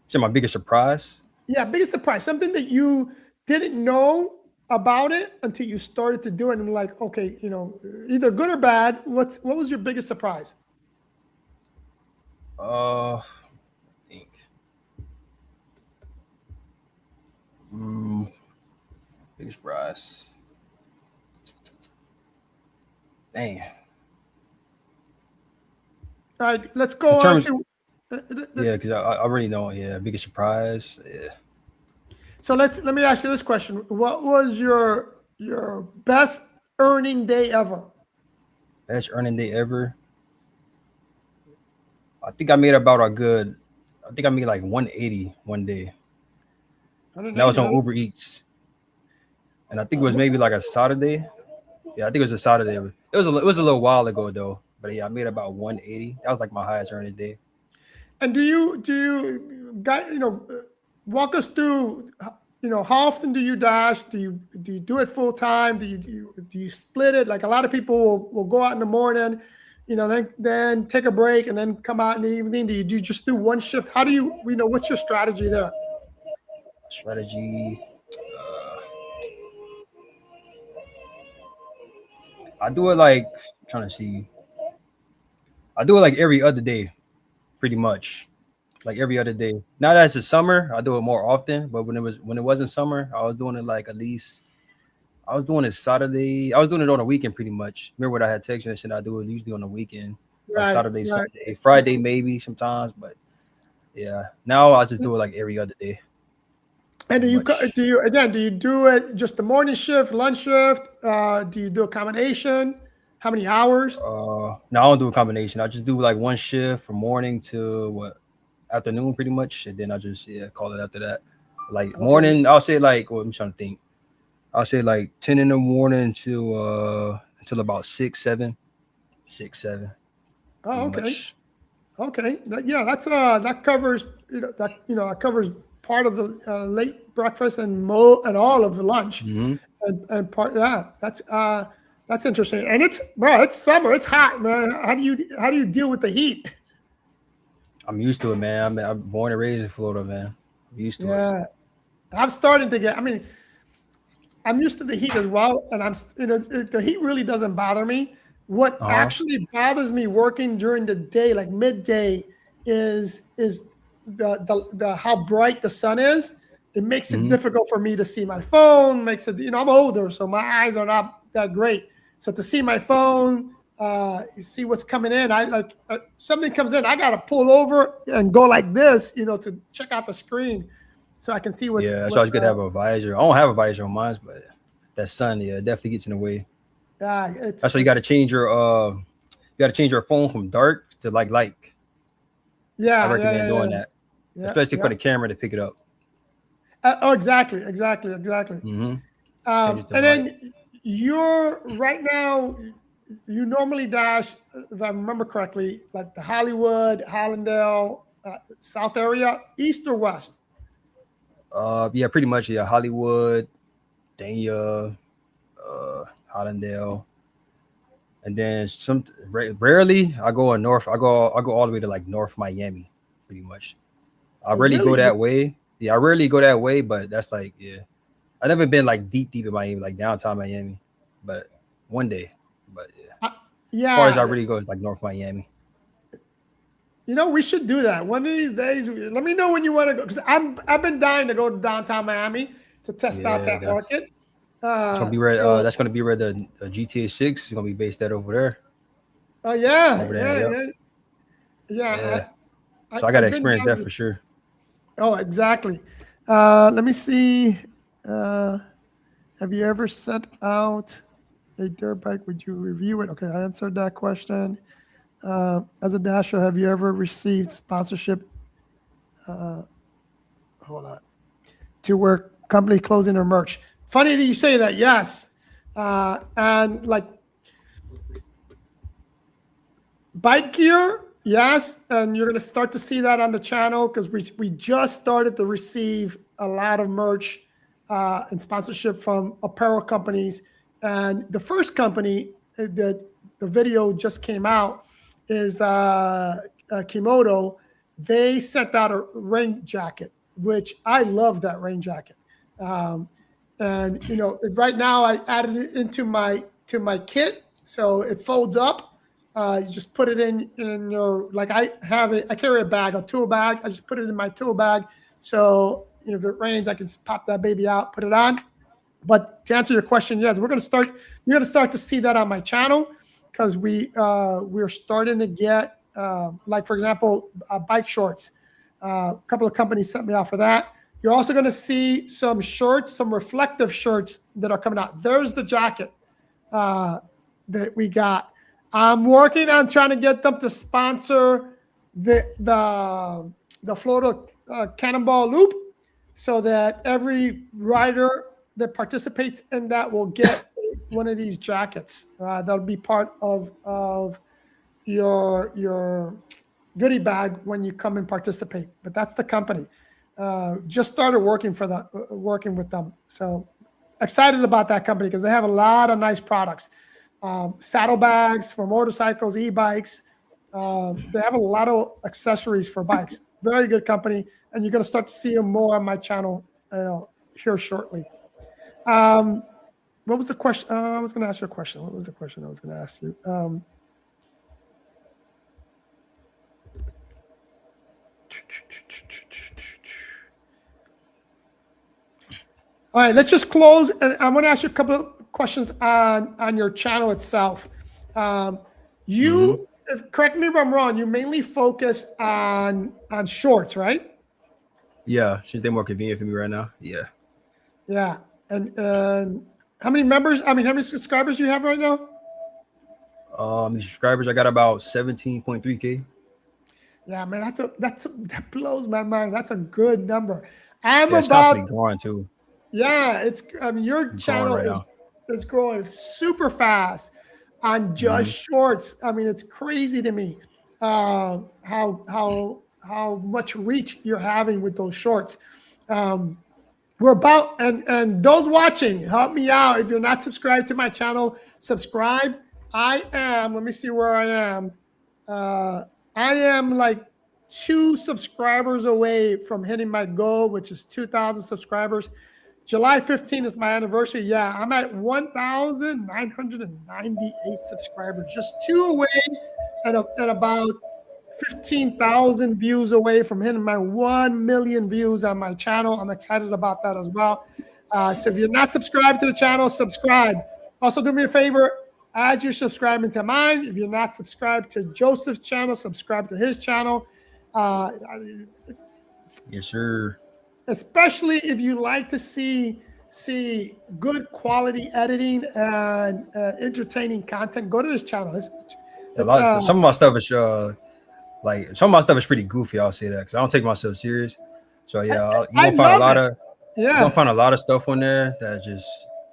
So my biggest surprise? Yeah, biggest surprise. Something that you didn't know about it until you started to do it, and like, okay, either good or bad. What was your biggest surprise? I think. Biggest surprise. Dang. All right, let's go on to. Yeah, because I already know. Yeah, biggest surprise. Yeah. So let me ask you this question: what was your best earning day ever? Best earning day ever. I think I made about I think I made like 180 one day. That was on Uber Eats, and I think it was maybe like a Saturday. Yeah, I think it was a Saturday. It was a little while ago though. But yeah, I made about 180. That was like my highest earning day. And do you walk us through? How often do you dash? Do you do it full time? Do you split it? Like a lot of people will go out in the morning, then take a break and then come out in the evening. Do you just do one shift? How do you what's your strategy there? Strategy. I do it like I'm trying to see. I do it like every other day, pretty much. Like every other day. Now that it's the summer, I do it more often. But when it wasn't summer, I was doing it like at least. I was doing it Saturday. I was doing it on a weekend, pretty much. Remember what I had texted and said I do it usually on the weekend, like Saturday, Sunday, Friday maybe sometimes. But yeah, now I just do it like every other day. And do you do it just the morning shift, lunch shift? Do you do a combination? How many hours? No, I don't do a combination. I just do like one shift from morning to afternoon, pretty much, and then I just call it after that. Like morning, I'll say like I'm trying to think. I'll say like 10 in the morning until about 6, 7. Oh, okay. Much. Okay. That covers that covers part of the late breakfast and all of the lunch and part. Yeah, that's interesting. And it's summer. It's hot, man. How do you deal with the heat? I'm used to it, man. I'm born and raised in Florida, man. I'm used to it. Yeah, I'm starting to get. I mean, I'm used to the heat as well, and the heat really doesn't bother me. What actually bothers me working during the day, like midday, is the how bright the sun is. It makes it difficult for me to see my phone. Makes it, I'm older, so my eyes are not that great. So to see my phone, see what's coming in, something comes in, I gotta pull over and go like this, to check out the screen, so I can see what's. Yeah, so I was gonna have a visor. I don't have a visor on mine, but that sun, definitely gets in the way. Yeah, that's why you got to change your phone from dark to like light. Yeah, I recommend doing that, especially for the camera to pick it up. Exactly. And then you're right now. You normally dash, if I remember correctly, like the Hollywood, Hallandale, South area, east or west? Yeah, pretty much. Yeah, Hollywood, Dania, Hallandale, and then rarely I go north. I go all the way to like North Miami, pretty much. I rarely go that way. Yeah, I rarely go that way, but that's like I've never been like deep in Miami, like downtown Miami, but one day. But as far as I really go is like North Miami. We should do that one of these days. Let me know when you want to go, because I've been dying to go to downtown Miami to test out that market. It's gonna be where that's gonna be where the GTA 6 is gonna be based at over there. Oh yeah, Over there, yeah. So I gotta I've been experience down that for sure. Oh, exactly. Let me see. Have you ever sent out a dirt bike? Would you review it? Okay, I answered that question. As a dasher, have you ever received sponsorship? Hold on. To work company clothing or merch. Funny that you say that. Yes, and like bike gear. Yes, and you're going to start to see that on the channel because we just started to receive a lot of merch and sponsorship from apparel companies. And the first company that the video just came out is Kimoto. They sent out a rain jacket, which I love that rain jacket. And you know, right now I added it into my kit, so it folds up. You just put it in your, like I carry a bag, a tool bag. I just put it in my tool bag. So if it rains, I can just pop that baby out, put it on. But to answer your question, yes, you're going to start to see that on my channel because we're starting to get, like for example, bike shorts. A couple of companies sent me out for that. You're also going to see some shorts, some reflective shirts that are coming out. There's the jacket that we got. I'm working on trying to get them to sponsor the Florida Cannonball Loop so that every rider that participates in that will get one of these jackets. That'll be part of your goodie bag when you come and participate. But that's the company. Just started working with them. So excited about that company because they have a lot of nice products. Saddlebags for motorcycles, e-bikes. They have a lot of accessories for bikes. Very good company, and you're going to start to see them more on my channel here shortly. What was the question? I was going to ask you a question. What was the question I was going to ask you? All right, let's just close, and I'm going to ask you a couple of questions on your channel itself. Correct me if I'm wrong, you mainly focus on shorts, right? Yeah, since they're more convenient for me right now. Yeah. Yeah, and how many subscribers you have right now? Subscribers, I got about 17.3K. Yeah, man, that blows my mind. That's a good number. It's constantly growing too. Yeah, your channel is growing super fast on just shorts. I mean, it's crazy to me how much reach you're having with those shorts. We're about, and those watching, help me out. If you're not subscribed to my channel, subscribe. Let me see where I am. I am like 2 subscribers away from hitting my goal, which is 2,000 subscribers. July 15th is my anniversary. Yeah, I'm at 1,998 subscribers, just 2 away and about 15,000 views away from hitting my 1 million views on my channel. I'm excited about that as well. So if you're not subscribed to the channel, subscribe. Also, do me a favor, as you're subscribing to mine, if you're not subscribed to Joseph's channel, subscribe to his channel. Yes, sir. Especially if you like to see good quality editing and entertaining content, go to this channel. Some of my stuff is pretty goofy. I'll say that because I don't take myself serious. So yeah, you're gonna find a lot of stuff on there that just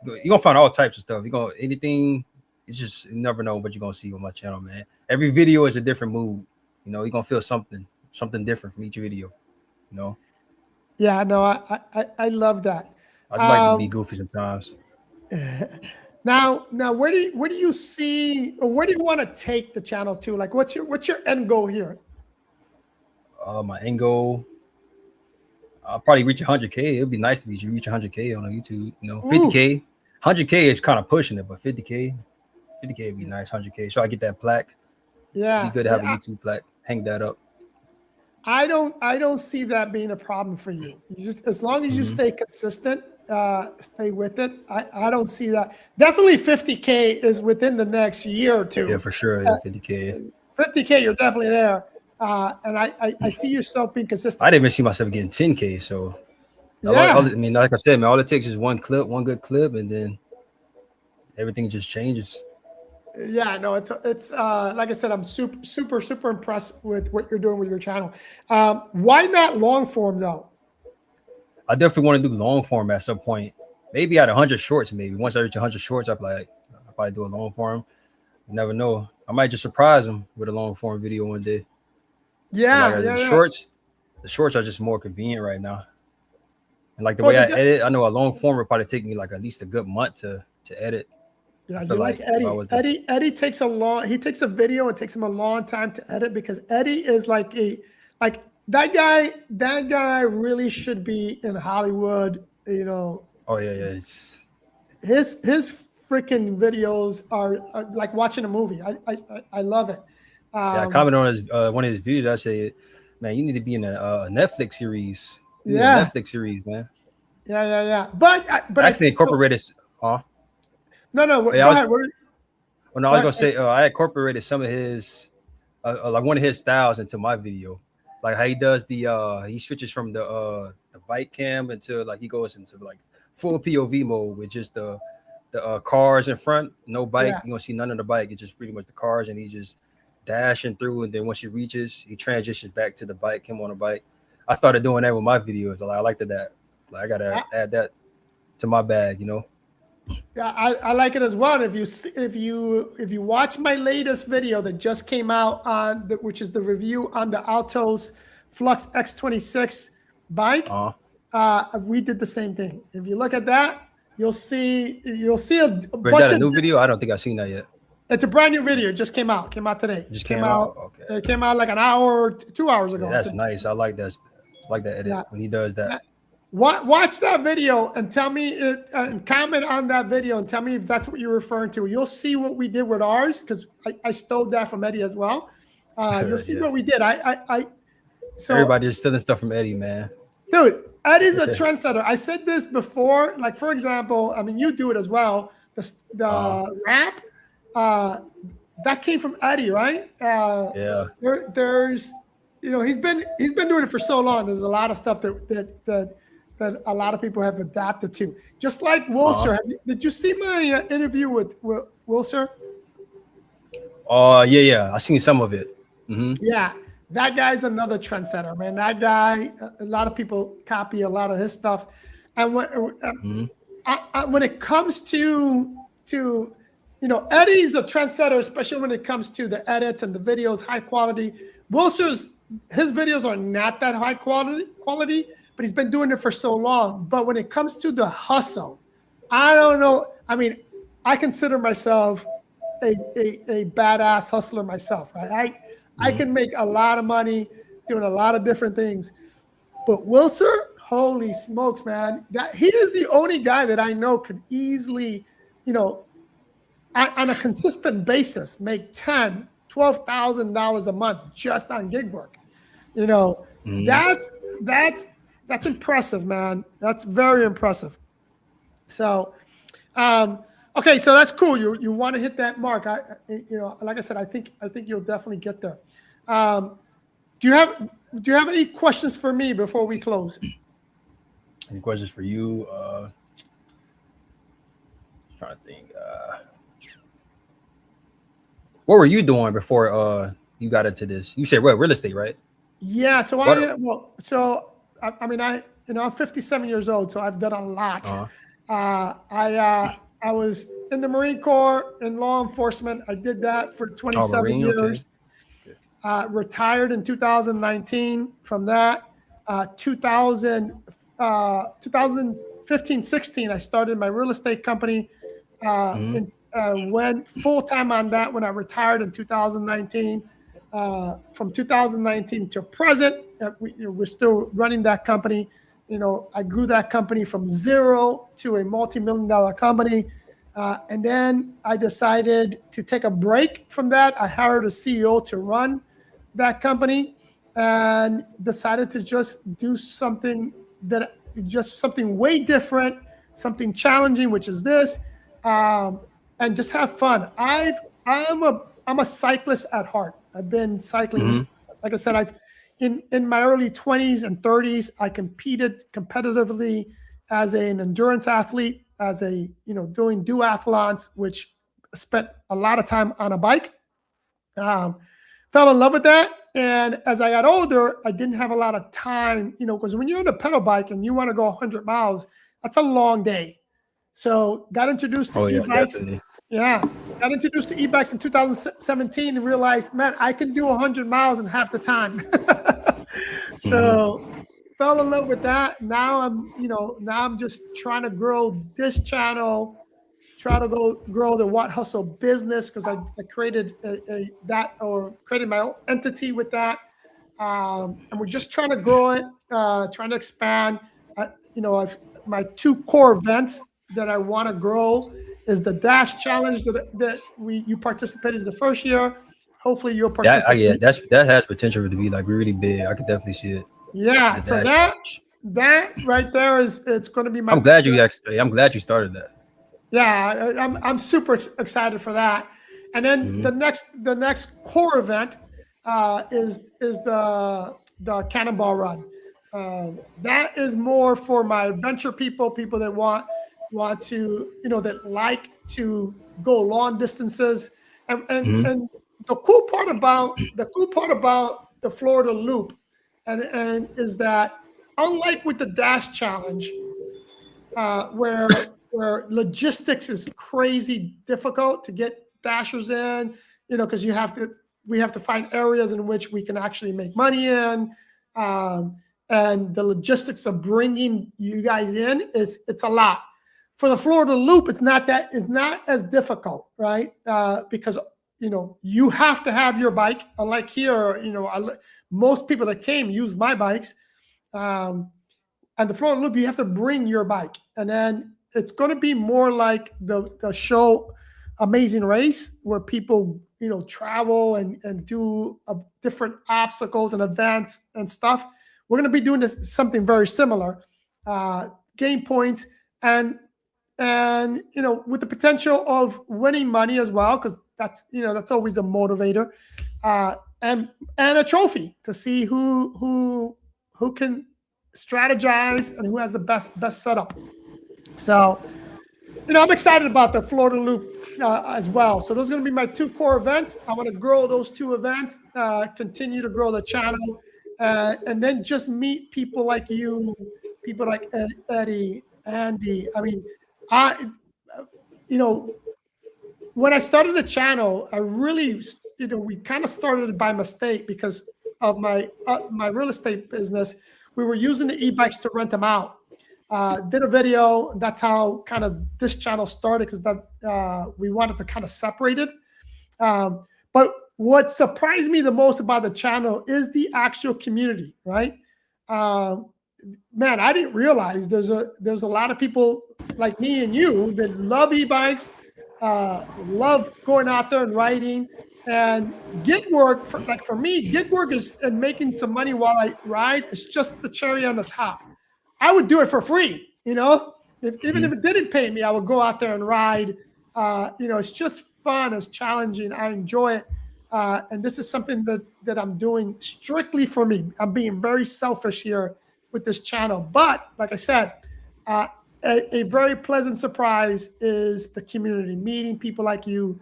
you're gonna find all types of stuff. Anything. It's just you never know what you're gonna see on my channel, man. Every video is a different mood. You're gonna feel something different from each video. Yeah, no, I love that. I just like to be goofy sometimes. Now, where do you see, or where do you want to take the channel to? Like, what's your end goal here? My end goal, I'll probably reach 100K. It'd be nice to reach 100K on YouTube. 50K, 100K is kind of pushing it, but 50K would be nice. 100K, so I get that plaque. Yeah, it'd be good to have a YouTube plaque. Hang that up. I don't see that being a problem for you. You just, as long as you stay consistent stay with it. I don't see that. Definitely 50K is within the next year or two. Yeah, for sure. Yeah, 50K. 50K, you're definitely there. And I see yourself being consistent. I didn't even see myself getting 10K. So yeah, I mean, like I said, man, all it takes is one good clip, and then everything just changes. Yeah, no, it's like I said, I'm super impressed with what you're doing with your channel. Why not long form though? I definitely want to do long form at some point. Maybe at 100 shorts, maybe. Once I reach 100 shorts, I'll probably do a long form. You never know. I might just surprise them with a long form video one day. Yeah, the shorts are just more convenient right now. And like the way I edit, I know a long form would probably take me like at least a good month to edit. Yeah, you like Eddie. Eddie takes a video, it takes him a long time to edit because Eddie is like that guy really should be in Hollywood, you know. Oh yeah. His freaking videos are like watching a movie. I love it. I commented on his one of his videos. I said, man, you need to be in a Netflix series. Netflix series, man. Yeah. But I actually incorporated. No. Go ahead. I was gonna say I incorporated some of his, like one of his styles into my video, like how he does he switches from the bike cam into like he goes into like full POV mode with just the cars in front, no bike. You don't see none of the bike. It's just pretty much the cars, and he's just dashing through. And then once he reaches, he transitions back to the bike, him on a bike. I started doing that with my videos. I liked that. Like I gotta add that to my bag, you know. Yeah, I like it as well. If you watch my latest video that just came out on which is the review on the Altos Flux X26 bike, we did the same thing. If you look at that, you'll see a bunch of new video. I don't think I've seen that yet. It's a brand new video. It just came out. Came out today. Just came out. Okay. It came out like an hour, 2 hours ago. Yeah, that's nice. I like that. Edit when he does that. Watch that video and tell me and comment on that video and tell me if that's what you're referring to. You'll see what we did with ours because I stole that from Eddie as well. You'll see what we did. So everybody is stealing stuff from Eddie, man. Dude, Eddie's a trendsetter. I said this before. Like for example, I mean you do it as well. The rap that came from Eddie, right? There's he's been doing it for so long. There's a lot of stuff that a lot of people have adapted to. Just like Wilser. Did you see my interview with Wilser? Yeah. I seen some of it. Mm-hmm. Yeah, that guy's another trendsetter, man. That guy, a lot of people copy a lot of his stuff. And when it comes to Eddie's a trendsetter, especially when it comes to the edits and the videos, high quality. Wilser's his videos are not that high quality, but he's been doing it for so long. But when it comes to the hustle, I don't know. I mean, I consider myself a badass hustler myself, right? I can make a lot of money doing a lot of different things. But Wilser, holy smokes, man. He is the only guy that I know could easily, on a consistent basis, make $12,000 a month just on gig work. That's impressive, man. That's very impressive. So, okay, so that's cool. You want to hit that mark. Like I said, I think you'll definitely get there. Do you have any questions for me before we close? Any questions for you? Trying to think. What were you doing before you got into this? You said real estate, right? Yeah. So I'm 57 years old, so I've done a lot. I was in the Marine Corps in law enforcement. I did that for 27 years. Okay. Retired in 2019 from that. 2015, 16, I started my real estate company and went full-time on that when I retired in 2019. From 2019 to present, we're still running that company. I grew that company from zero to a multi-million-dollar company. And then I decided to take a break from that. I hired a CEO to run that company and decided to just do something way different something challenging, which is this, and just have fun. I'm a cyclist at heart. I've been cycling. Like I said, in my early 20s and 30s, I competed competitively as an endurance athlete, as a, doing duathlons, which spent a lot of time on a bike. Fell in love with that. And as I got older, I didn't have a lot of time, because when you're on a pedal bike and you want to go 100 miles, that's a long day. So got introduced to e-bikes. Definitely. Yeah, got introduced to e-bikes in 2017 and realized, man, I can do 100 miles in half the time. So fell in love with that. Now I'm just trying to grow this channel, try to grow the What Hustle business, because I created created my own entity with that. And we're just trying to grow it, trying to expand. My 2 core events that I want to grow is the Dash Challenge that you participated in the first year. Hopefully you'll participate. That has potential to be like really big. I could definitely see it. Yeah. So that right there it's going to be my. I'm glad you started that. Yeah, I'm super excited for that. And then the next core event is the Cannonball run. That is more for my adventure people that want to, that like to go long distances. And the cool part about the Florida Loop and is that, unlike with the Dash Challenge, where logistics is crazy difficult to get dashers in, because we have to find areas in which we can actually make money in, and the logistics of bringing you guys in it's a lot. For the Florida Loop, it's not as difficult, right? Because you have to have your bike. Unlike here, most people that came use my bikes, and the Florida Loop, you have to bring your bike, and then it's going to be more like the show Amazing Race, where people travel and do different obstacles and events and stuff. We're going to be doing something very similar, gain points and with the potential of winning money as well, because that's always a motivator, and a trophy to see who can strategize and who has the best setup. So, I'm excited about the Florida Loop as well. So those are going to be my 2 core events. I want to grow those 2 events, continue to grow the channel, and then just meet people like you, people like Eddie, Andy. I mean, when I started the channel, I really, we kind of started it by mistake because of my real estate business. We were using the e-bikes to rent them out. Did a video. That's how kind of this channel started, because we wanted to kind of separate it. But what surprised me the most about the channel is the actual community, right? Man, I didn't realize there's a lot of people like me and you that love e-bikes, love going out there and riding, and gig work. For me, gig work is and making some money while I ride is just the cherry on the top. I would do it for free, even if it didn't pay me, I would go out there and ride. It's just fun, it's challenging, I enjoy it. And this is something that I'm doing strictly for me. I'm being very selfish here with this channel. But like I said, a very pleasant surprise is the community, meeting people like you,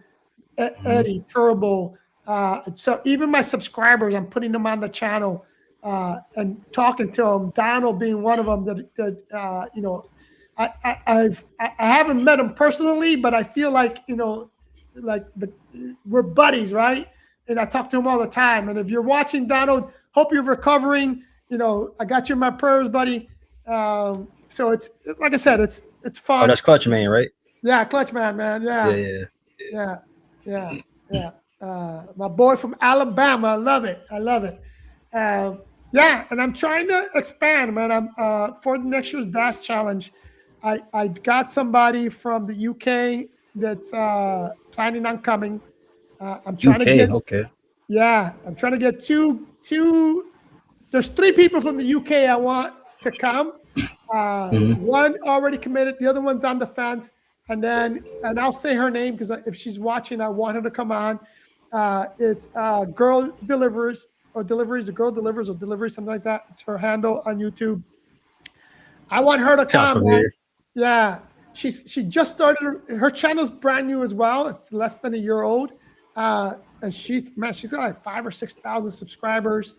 Eddie, Turbo. So even my subscribers, I'm putting them on the channel and talking to them. Donald being one of them I haven't met him personally, but I feel like, we're buddies, right? And I talk to him all the time. And if you're watching, Donald, hope you're recovering. I got you in my prayers, buddy. So it's, like I said, it's fun. Oh, that's Clutch Man, right? Yeah, Clutch Man. Yeah. My boy from Alabama. I love it. And I'm trying to expand, man. I'm for the next year's Dash Challenge. I've got somebody from the UK that's planning on coming. I'm trying to get. Okay. Yeah, I'm trying to get two. There's 3 people from the UK I want to come, One already committed, the other one's on the fence. And I'll say her name because if she's watching, I want her to come on. It's Girl Delivers or Deliveries, or Girl Delivers or Deliveries, something like that. It's her handle on YouTube. I want her to come. Yeah, she just started. Her channel's brand new as well. It's less than a year old, and she's got like 5,000 or 6,000 subscribers.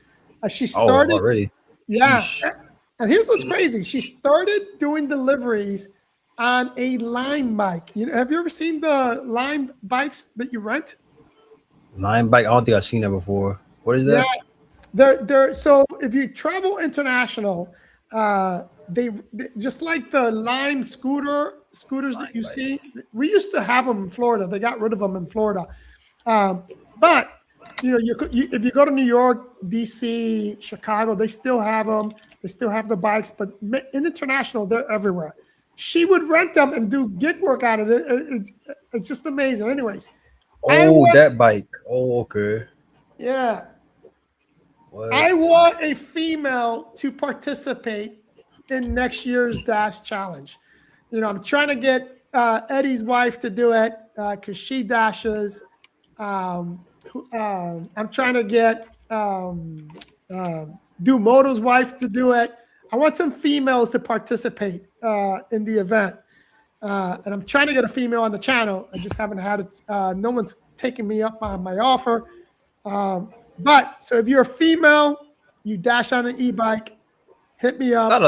She started already. Yeah, and here's what's crazy. She started doing deliveries on a Lime bike. Have you ever seen the Lime bikes that you rent? Lime bike? I don't think I've seen that before. What is that? Yeah, they're so if you travel international, they just like the Lime scooters that you see. We used to have them in Florida. They got rid of them in Florida, but if you go to New York, DC, Chicago, they still have them. They still have the bikes, but in international, they're everywhere. She would rent them and do gig work out of it. It's just amazing. Anyways. That bike. Oh, okay. Yeah. I want a female to participate in next year's Dash Challenge. I'm trying to get Eddie's wife to do it because she dashes. I'm trying to get Dumoto's wife to do it. I want some females to participate in the event. And I'm trying to get a female on the channel. I just haven't had it. No one's taken me up on my offer. But so if you're a female, you dash on an e-bike, hit me up. Like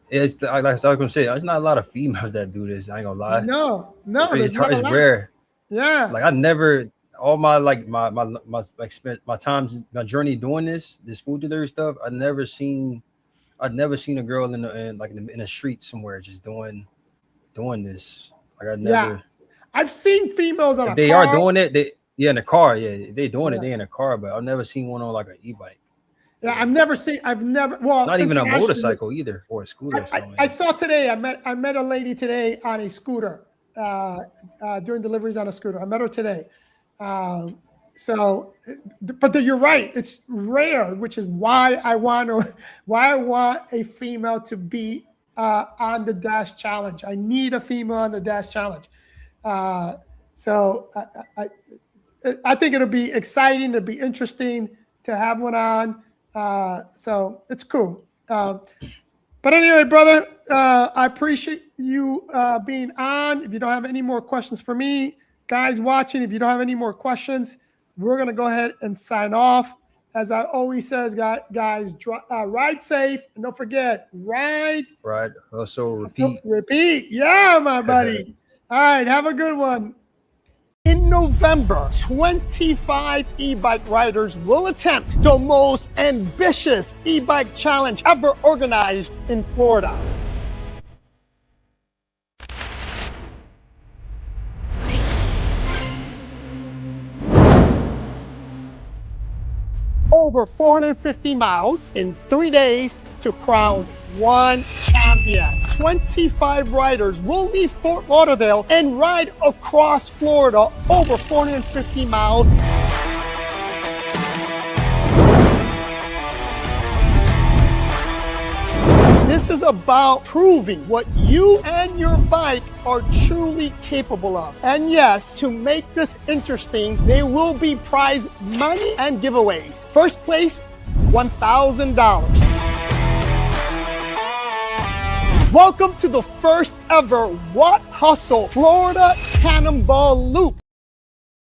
I was gonna say, there's not a lot of females that do this. I ain't gonna lie. No, it's rare. Yeah, like I never, all my my journey doing this food delivery stuff. I've never seen a girl in the street somewhere just doing this. Like I never. Yeah. I've seen females on a car. They are doing it. In the car. Yeah, they doing it. They in a car, but I've never seen one on like an e-bike. Yeah, I've never. Well, not even a motorcycle either, or a scooter. I saw today. I met a lady today on a scooter, doing deliveries on a scooter. I met her today. But you're right. It's rare, which is why I want a female to be on the Dash Challenge. I need a female on the Dash Challenge. So I think it'll be exciting. It'll be interesting to have one on. So it's cool. But anyway, brother, I appreciate you being on. If you don't have any more questions for me, guys watching, if you don't have any more questions, we're going to go ahead and sign off. As I always says, guys, ride safe. And don't forget, ride, hustle, repeat. Yeah, my buddy. All right, have a good one. In November, 25 e-bike riders will attempt the most ambitious e-bike challenge ever organized in Florida. Over 450 miles in 3 days to crown one champion. 25 riders will leave Fort Lauderdale and ride across Florida over 450 miles. This is about proving what you and your bike are truly capable of. And yes, to make this interesting, there will be prize money and giveaways. First place, $1,000. Welcome to the first ever What Hustle Florida Cannonball Loop.